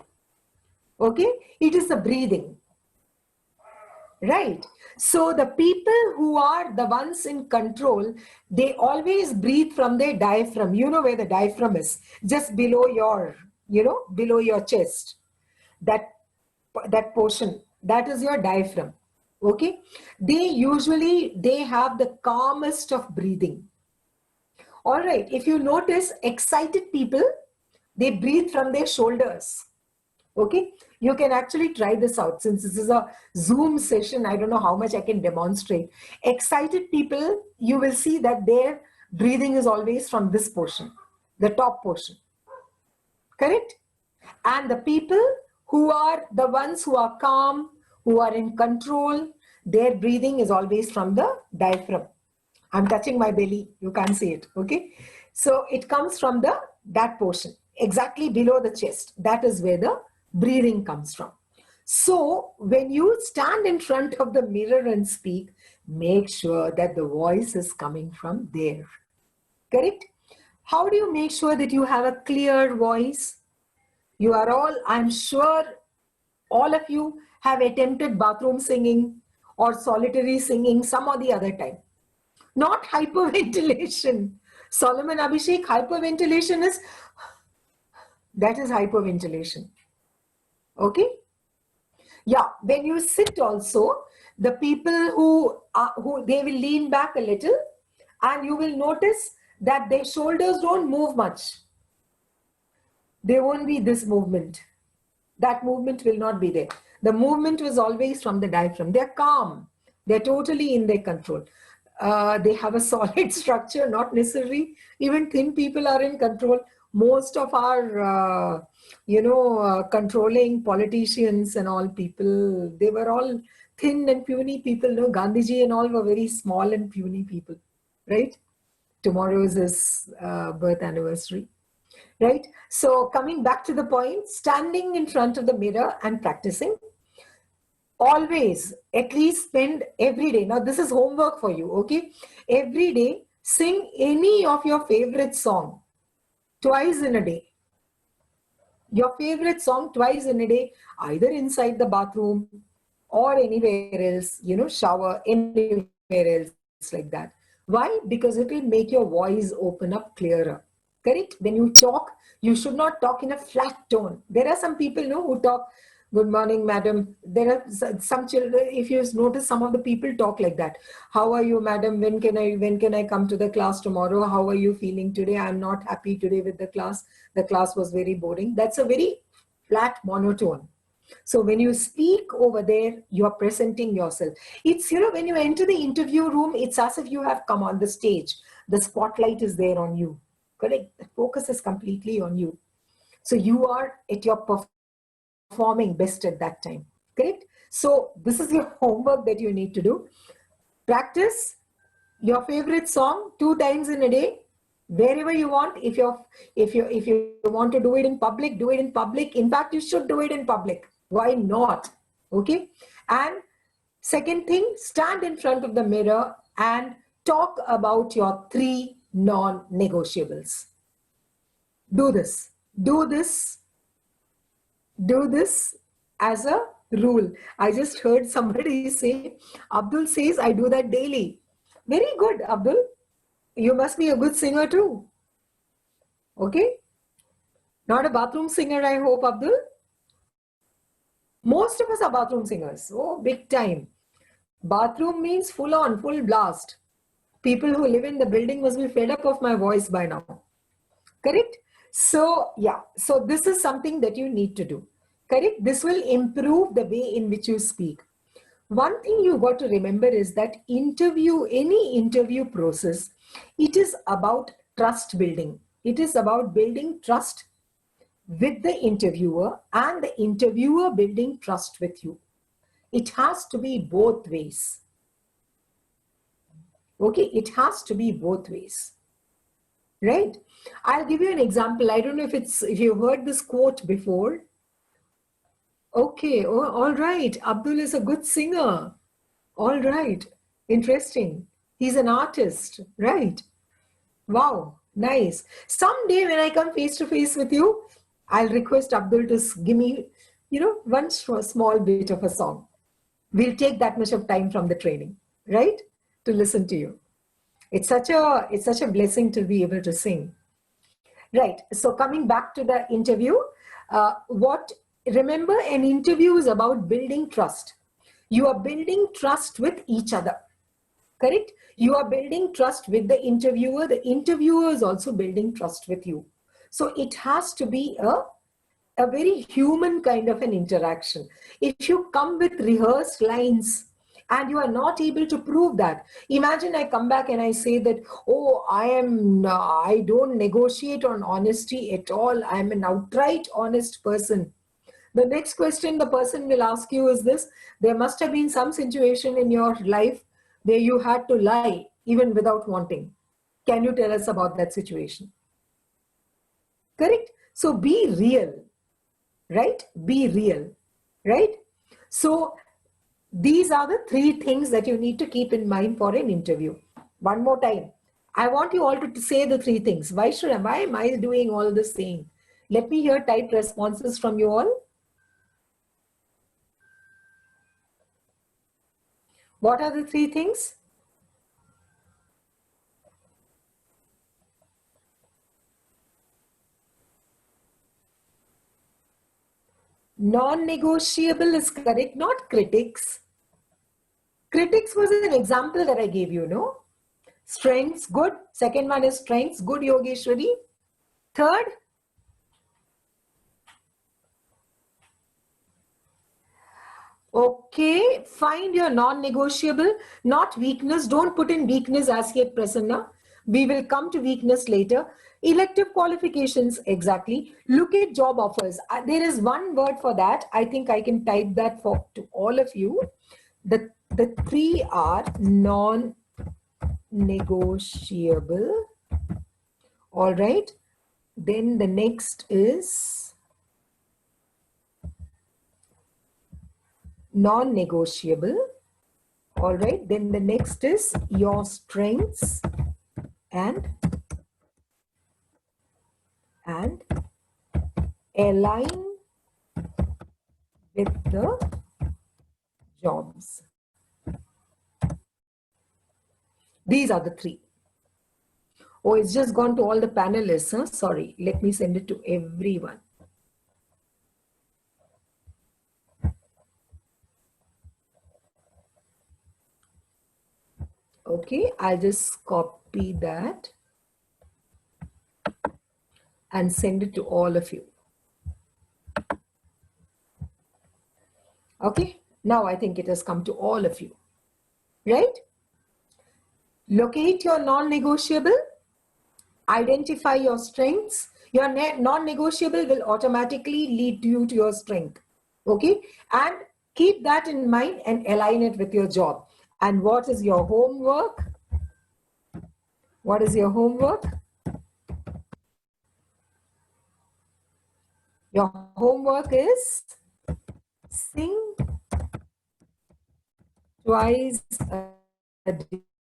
Okay? It is the breathing. Right? So the people who are the ones in control, they always breathe from their diaphragm. You know where the diaphragm is, just below your, below your chest. That portion, that is your diaphragm. Okay? They have the calmest of breathing. All right. If you notice, excited people, they breathe from their shoulders. Okay, you can actually try this out. Since this is a Zoom session, I don't know how much I can demonstrate. Excited people, you will see that their breathing is always from this portion. the top portion. Correct? And the people who are the ones who are calm, who are in control, their breathing is always from the diaphragm. I'm touching my belly. You can't see it. Okay. So it comes from that portion, exactly below the chest. That is where the breathing comes from. So when you stand in front of the mirror and speak, make sure that the voice is coming from there. Correct? How do you make sure that you have a clear voice? You are all, I'm sure all of you have attempted bathroom singing or solitary singing some or the other time. Not hyperventilation. Solomon Abhishek, hyperventilation is, that is hyperventilation. Okay? Yeah, when you sit also, the people who they will lean back a little, and you will notice that their shoulders don't move much. There won't be this movement. That movement will not be there. The movement was always from the diaphragm. They're calm. They're totally in their control. They have a solid structure, not necessarily. Even thin people are in control. Most of our, controlling politicians and all people, they were all thin and puny people. No, Gandhiji and all were very small and puny people, right? Tomorrow is his birth anniversary, right? So coming back to the point, standing in front of the mirror and practicing. Always, at least spend every day. Now, this is homework for you, okay? Every day, sing any of your favorite song twice in a day. Your favorite song twice in a day, either inside the bathroom or anywhere else, shower, anywhere else like that. Why? Because it will make your voice open up clearer. Correct? When you talk, you should not talk in a flat tone. There are some people who talk, good morning, madam. There are some children, if you notice, some of the people talk like that. How are you, madam? When can I come to the class tomorrow? How are you feeling today? I'm not happy today with the class. The class was very boring. That's a very flat monotone. So when you speak over there, you are presenting yourself. It's, when you enter the interview room, it's as if you have come on the stage. The spotlight is there on you. Correct? The focus is completely on you. So you are at your performing best at that time. Correct? So this is your homework that you need to do. Practice your favorite song 2 times in a day, wherever you want. If you want to do it in public, do it in public. In fact, you should do it in public. Why not? Okay. And second thing, stand in front of the mirror and talk about your 3 non-negotiables. Do this. Do this. Do this as a rule. I just heard somebody say, Abdul says, I do that daily. Very good, Abdul. You must be a good singer too. Okay? Not a bathroom singer, I hope, Abdul. Most of us are bathroom singers. Oh, big time. Bathroom means full on, full blast. People who live in the building must be fed up of my voice by now. Correct? So, yeah. So this is something that you need to do. Correct? This will improve the way in which you speak. One thing you got to remember is that any interview process, it is about trust building. It is about building trust with the interviewer and the interviewer building trust with you. It has to be both ways. Okay, it has to be both ways. Right? I'll give you an example. I don't know if you've heard this quote before. Okay, oh, all right. Abdul is a good singer. All right. Interesting. He's an artist, right? Wow, nice. Someday when I come face to face with you, I'll request Abdul to give me, one small bit of a song. We'll take that much of time from the training, right? To listen to you. It's such a blessing to be able to sing. Right. So coming back to the interview, remember, an interview is about building trust. You are building trust with each other. Correct? You are building trust with the interviewer. The interviewer is also building trust with you. So it has to be a very human kind of an interaction. If you come with rehearsed lines and you are not able to prove that. Imagine I come back and I say that, oh, I don't negotiate on honesty at all. I'm an outright honest person. The next question the person will ask you is this: there must have been some situation in your life where you had to lie even without wanting. Can you tell us about that situation? Correct? So be real, right? Be real, right? So these are the 3 things that you need to keep in mind for an interview. One more time. I want you all to say the 3 things. Why am I doing all this saying? Let me hear typed responses from you all. What are the 3 things? Non-negotiable is correct, not critics. Critics was an example that I gave you, no? Strengths, good. Second one is strengths, good, Yogeshwari. Third, okay, find your non-negotiable, not weakness. Don't put in weakness as yet, Prasanna. We will come to weakness later. Elective qualifications, exactly. Look at job offers. There is one word for that. I think I can type that to all of you. The 3 are non-negotiable. All right. Then the next is non-negotiable. All right. Then the next is your strengths and align with the jobs. These are the 3. Oh, it's just gone to all the panelists. Huh? Sorry, let me send it to everyone. Okay, I'll just copy that and send it to all of you. Okay, now I think it has come to all of you, right? Locate your non-negotiable, identify your strengths. Your non-negotiable will automatically lead you to your strength, okay? And keep that in mind and align it with your job. And what is your homework? What is your homework? Your homework is sing twice a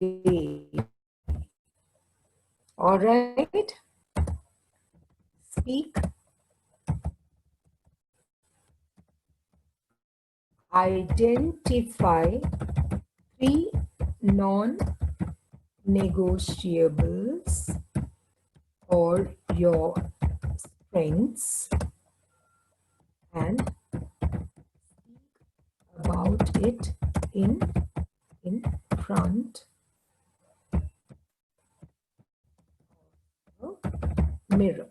day. All right. Speak. Identify 3 non-negotiables or your strengths and speak about it in front of the mirror.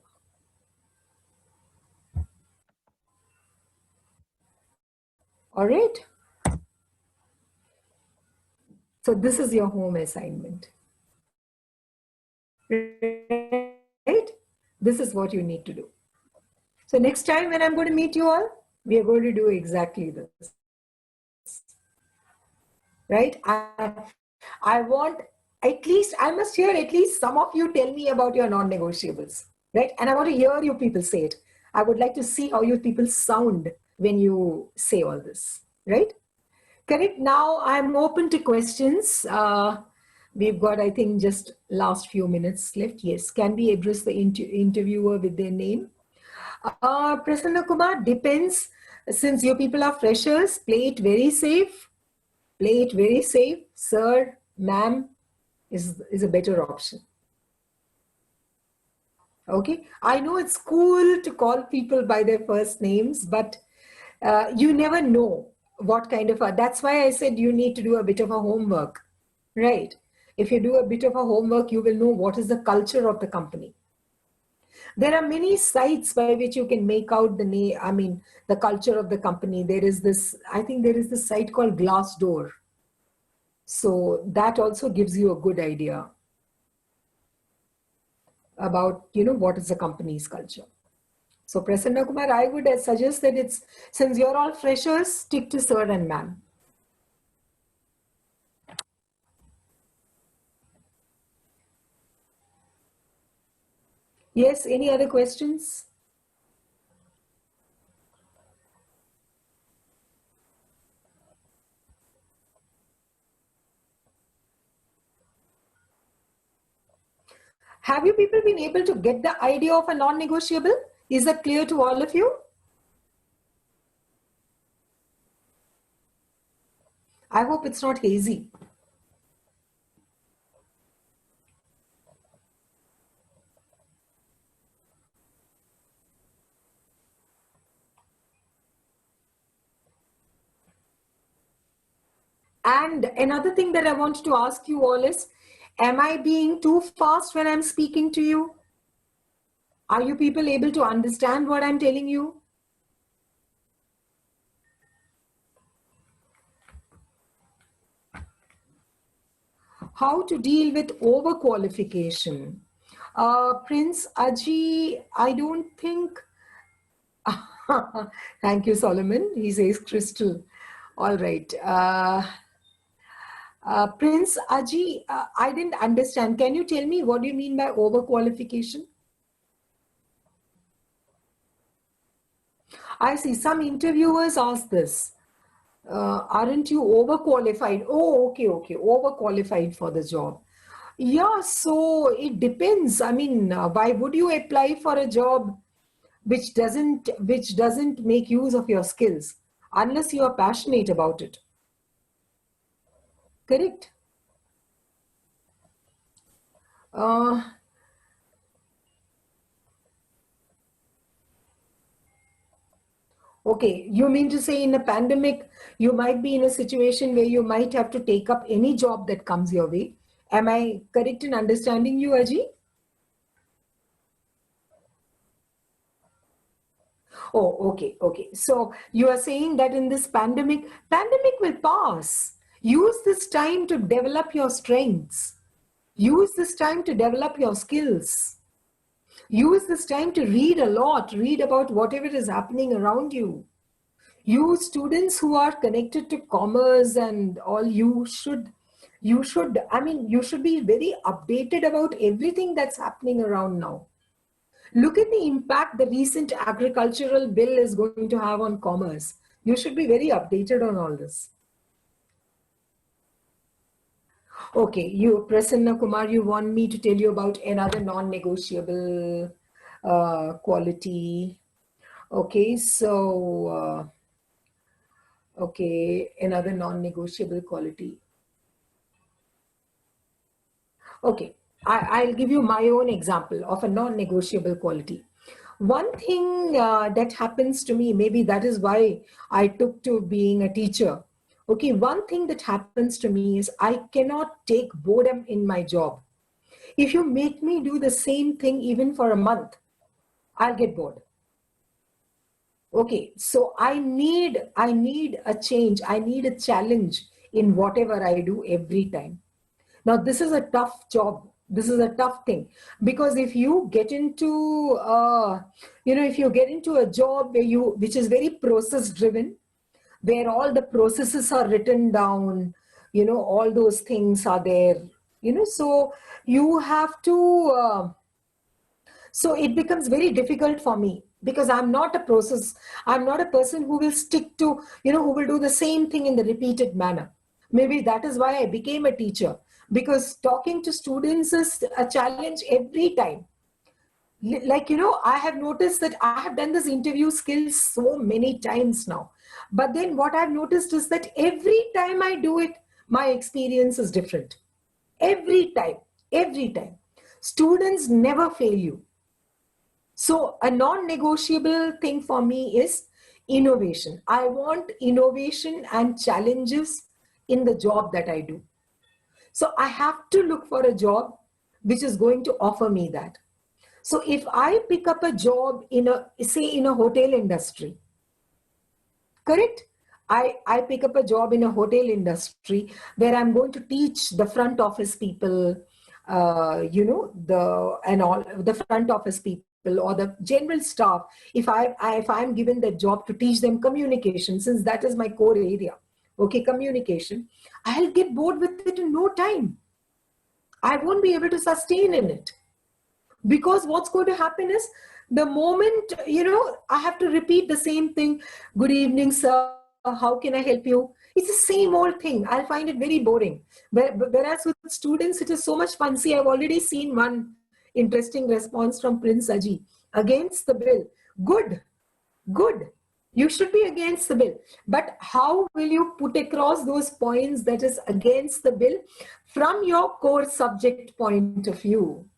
All right. So this is your home assignment. Right? This is what you need to do. So next time when I'm going to meet you all, we are going to do exactly this. Right? I want at least, I must hear at least some of you tell me about your non-negotiables. Right? And I want to hear you people say it. I would like to see how you people sound when you say all this. Right? Correct. Now I'm open to questions. We've got, I think, just last few minutes left. Yes. Can we address the interviewer with their name? Prasanna Kumar, depends. Since you people are freshers, play it very safe. Play it very safe. Sir, ma'am is a better option. Okay. I know it's cool to call people by their first names, but you never know what kind of that's why I said you need to do a bit of a homework, right? If you do a bit of a homework, you will know what is the culture of the company. There are many sites by which you can make out the name, the culture of the company. There is this, I think there is this site called Glassdoor. So that also gives you a good idea about, what is the company's culture. So Prasanna Kumar, I would suggest that since you're all freshers, stick to sir and ma'am. Yes, any other questions? Have you people been able to get the idea of a non-negotiable? Is that clear to all of you? I hope it's not hazy. And another thing that I want to ask you all is, am I being too fast when I'm speaking to you? Are you people able to understand what I'm telling you? How to deal with overqualification? Prince Aji, I don't think. Thank you, Solomon. He says crystal. All right. Prince Aji, I didn't understand. Can you tell me what do you mean by overqualification? I see some interviewers ask this. Aren't you overqualified? Oh, okay. Overqualified for the job. Yeah, so it depends. I mean, why would you apply for a job which doesn't make use of your skills unless you are passionate about it? Correct? Okay, you mean to say in a pandemic, you might be in a situation where you might have to take up any job that comes your way. Am I correct in understanding you, Aji? Oh, okay. So you are saying that in this pandemic will pass. Use this time to develop your strengths. Use this time to develop your skills. Use this time to read a lot, read about whatever is happening around you. You students who are connected to commerce and all, you should be very updated about everything that's happening around now. Look at the impact the recent agricultural bill is going to have on commerce. You should be very updated on all this. Okay, you, Prasanna Kumar, you want me to tell you about another non-negotiable quality. Okay, so, another non-negotiable quality. Okay, I'll give you my own example of a non-negotiable quality. One thing that happens to me, maybe that is why I took to being a teacher. Okay, one thing that happens to me is I cannot take boredom in my job. If you make me do the same thing even for a month, I'll get bored. Okay, so I need a change. I need a challenge in whatever I do every time. Now, this is a tough job. This is a tough thing, because if you get into, if you get into a job which is very process driven, where all the processes are written down, all those things are there, so you have to, so it becomes very difficult for me, because I'm not a person who will stick to, who will do the same thing in the repeated manner. Maybe that is why I became a teacher, because talking to students is a challenge every time. Like, I have noticed that I have done this interview skills so many times now. But then what I've noticed is that every time I do it, my experience is different. Every time. Students never fail you. So a non-negotiable thing for me is innovation. I want innovation and challenges in the job that I do. So I have to look for a job which is going to offer me that. So if I pick up a job in a hotel industry, correct? I pick up a job in a hotel industry where I'm going to teach the front office people, the front office people or the general staff. If I'm given that job to teach them communication, since that is my core area, okay, communication, I'll get bored with it in no time. I won't be able to sustain in it. Because what's going to happen is the moment, I have to repeat the same thing. Good evening, sir. How can I help you? It's the same old thing. I'll find it very boring. Whereas with students, it is so much fun. See, I've already seen one interesting response from Prince Aji. Against the bill. Good. Good. You should be against the bill. But how will you put across those points that is against the bill from your core subject point of view?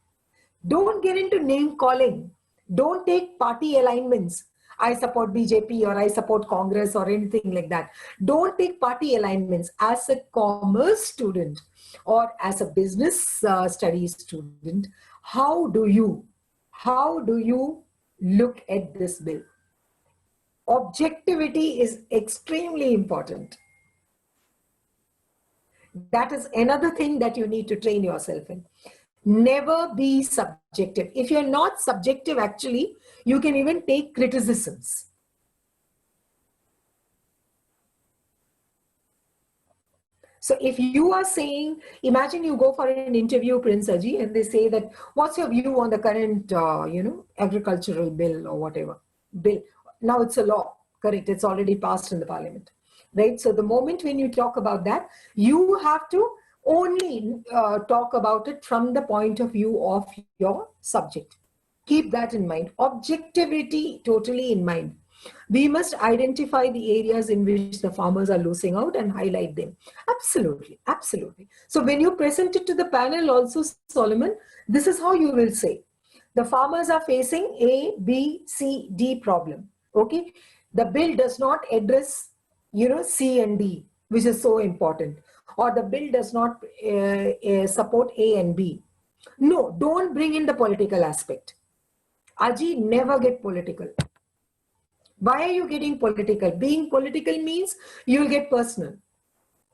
Don't get into name calling. Don't take party alignments. I support BJP or I support Congress or anything like that. Don't take party alignments. As a commerce student or as a business studies student, how do you look at this bill? Objectivity is extremely important. That is another thing that you need to train yourself in. Never be subjective. If you're not subjective, actually, you can even take criticisms. So if you are saying, imagine you go for an interview, Prince Aji, and they say that, what's your view on the current, agricultural bill or whatever bill? Now it's a law, correct? It's already passed in the parliament, right? So the moment when you talk about that, you have to only talk about it from the point of view of your subject. Keep that in mind. Objectivity totally in mind. We must identify the areas in which the farmers are losing out and highlight them. Absolutely, absolutely. So when you present it to the panel also, Solomon, this is how you will say. The farmers are facing A, B, C, D problem. Okay. The bill does not address, C and D, which is so important. Or the bill does not support A and B. No, don't bring in the political aspect. Aji, never get political. Why are you getting political? Being political means you'll get personal.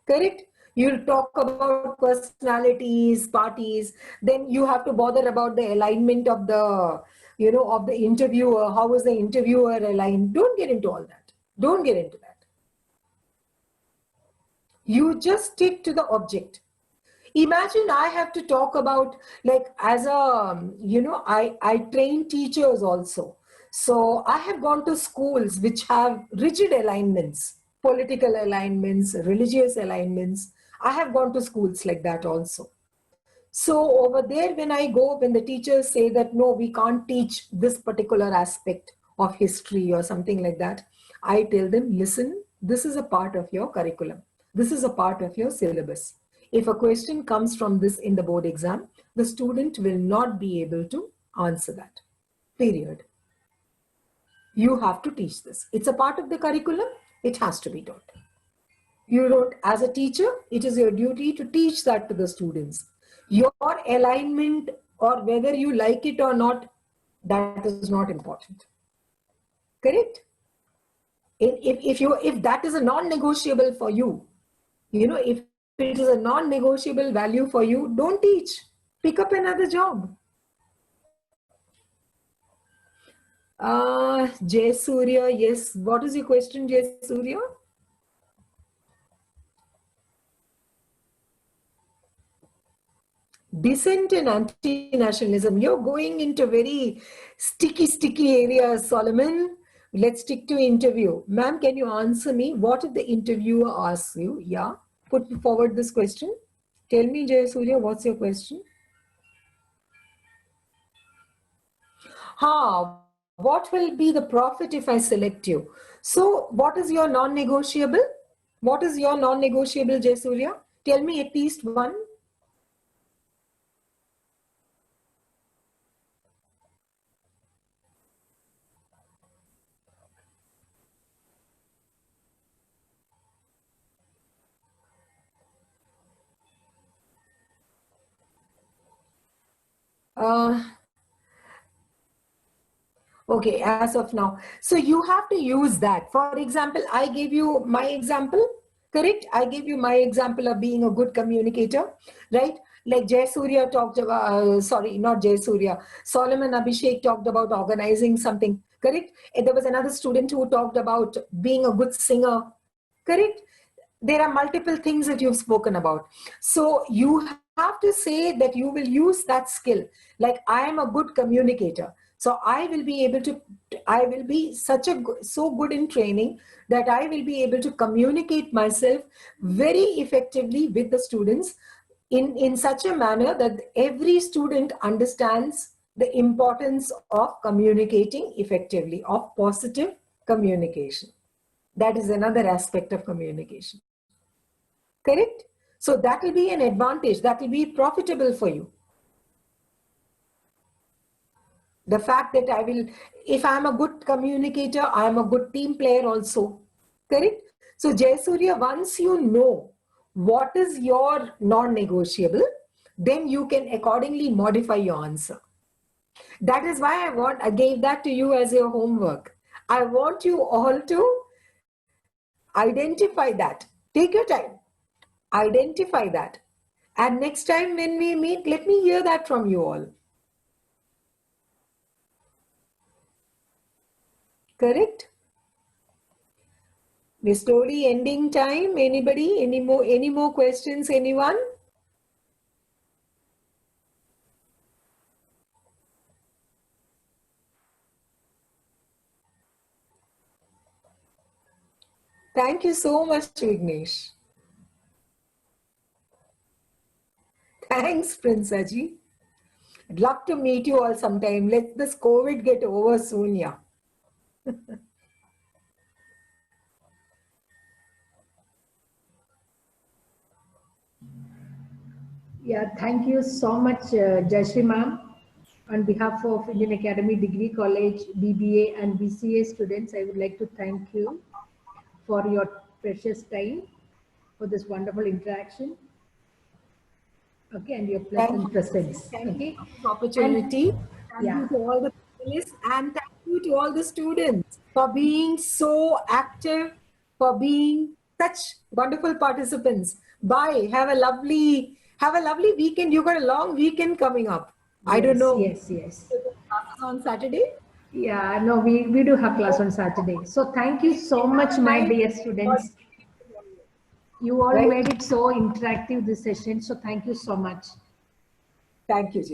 Correct? You'll talk about personalities, parties, then you have to bother about the alignment of the, of the interviewer. How is the interviewer aligned? Don't get into all that. Don't get into that. You just stick to the object. Imagine I have to talk about, like, as a, I train teachers also. So I have gone to schools which have rigid alignments, political alignments, religious alignments. I have gone to schools like that also. So over there, when the teachers say that, no, we can't teach this particular aspect of history or something like that, I tell them, listen, this is a part of your curriculum. This is a part of your syllabus. If a question comes from this in the board exam, the student will not be able to answer that. Period. You have to teach this. It's a part of the curriculum. It has to be taught. You don't, as a teacher, it is your duty to teach that to the students. Your alignment, or whether you like it or not, that is not important. Correct? If that is a non-negotiable for you, if it is a non-negotiable value for you, don't teach. Pick up another job. Jay Surya, yes. What is your question, Jay Surya? Dissent and anti-nationalism. You're going into very sticky areas, Solomon. Let's stick to interview. Ma'am, can you answer me? What if the interviewer asks you? Yeah. Put forward this question. Tell me, Jay Surya, what's your question? What will be the profit if I select you? So what is your non-negotiable? What is your non-negotiable, Jay Surya? Tell me at least one. Okay, as of now. So you have to use that. For example, I gave you my example, correct? I gave you my example of being a good communicator, right? Like Jay Surya talked about, sorry, not Jay Surya, Solomon Abhishek talked about organizing something, correct? And there was another student who talked about being a good singer, correct? There are multiple things that you've spoken about. So you have to say that you will use that skill. Like, I am a good communicator. So I will be able to, I will be so good in training that I will be able to communicate myself very effectively with the students in such a manner that every student understands the importance of communicating effectively, of positive communication. That is another aspect of communication. Correct? So that will be an advantage. That will be profitable for you. The fact that I will, if I'm a good communicator, I'm a good team player also. Correct? So Jayasurya, once you know what is your non-negotiable, then you can accordingly modify your answer. That is why I gave that to you as your homework. I want you all to identify that. Take your time. Identify that. And next time when we meet, let me hear that from you all. Correct? We're slowly ending time. Anybody? Any more questions? Anyone? Thank you so much, Vignesh. Thanks, Prince Aji. I'd love to meet you all sometime. Let this COVID get over soon, yeah. Yeah, thank you so much, Jayashree ma'am. On behalf of Indian Academy Degree College, BBA and BCA students, I would like to thank you for your precious time, for this wonderful interaction. Okay, and your pleasant presence. Thank Okay. you for this opportunity. Thank Yeah. you to all the panelists, and thank you to all the students for being so active, for being such wonderful participants. Bye. Have a lovely weekend. You got a long weekend coming up. I don't know. Yes. Classes on Saturday. Yeah, no, we do have class on Saturday. So thank you so much, my dear students. You all Right. made it so interactive, this session. So thank you so much. Thank you, Ji.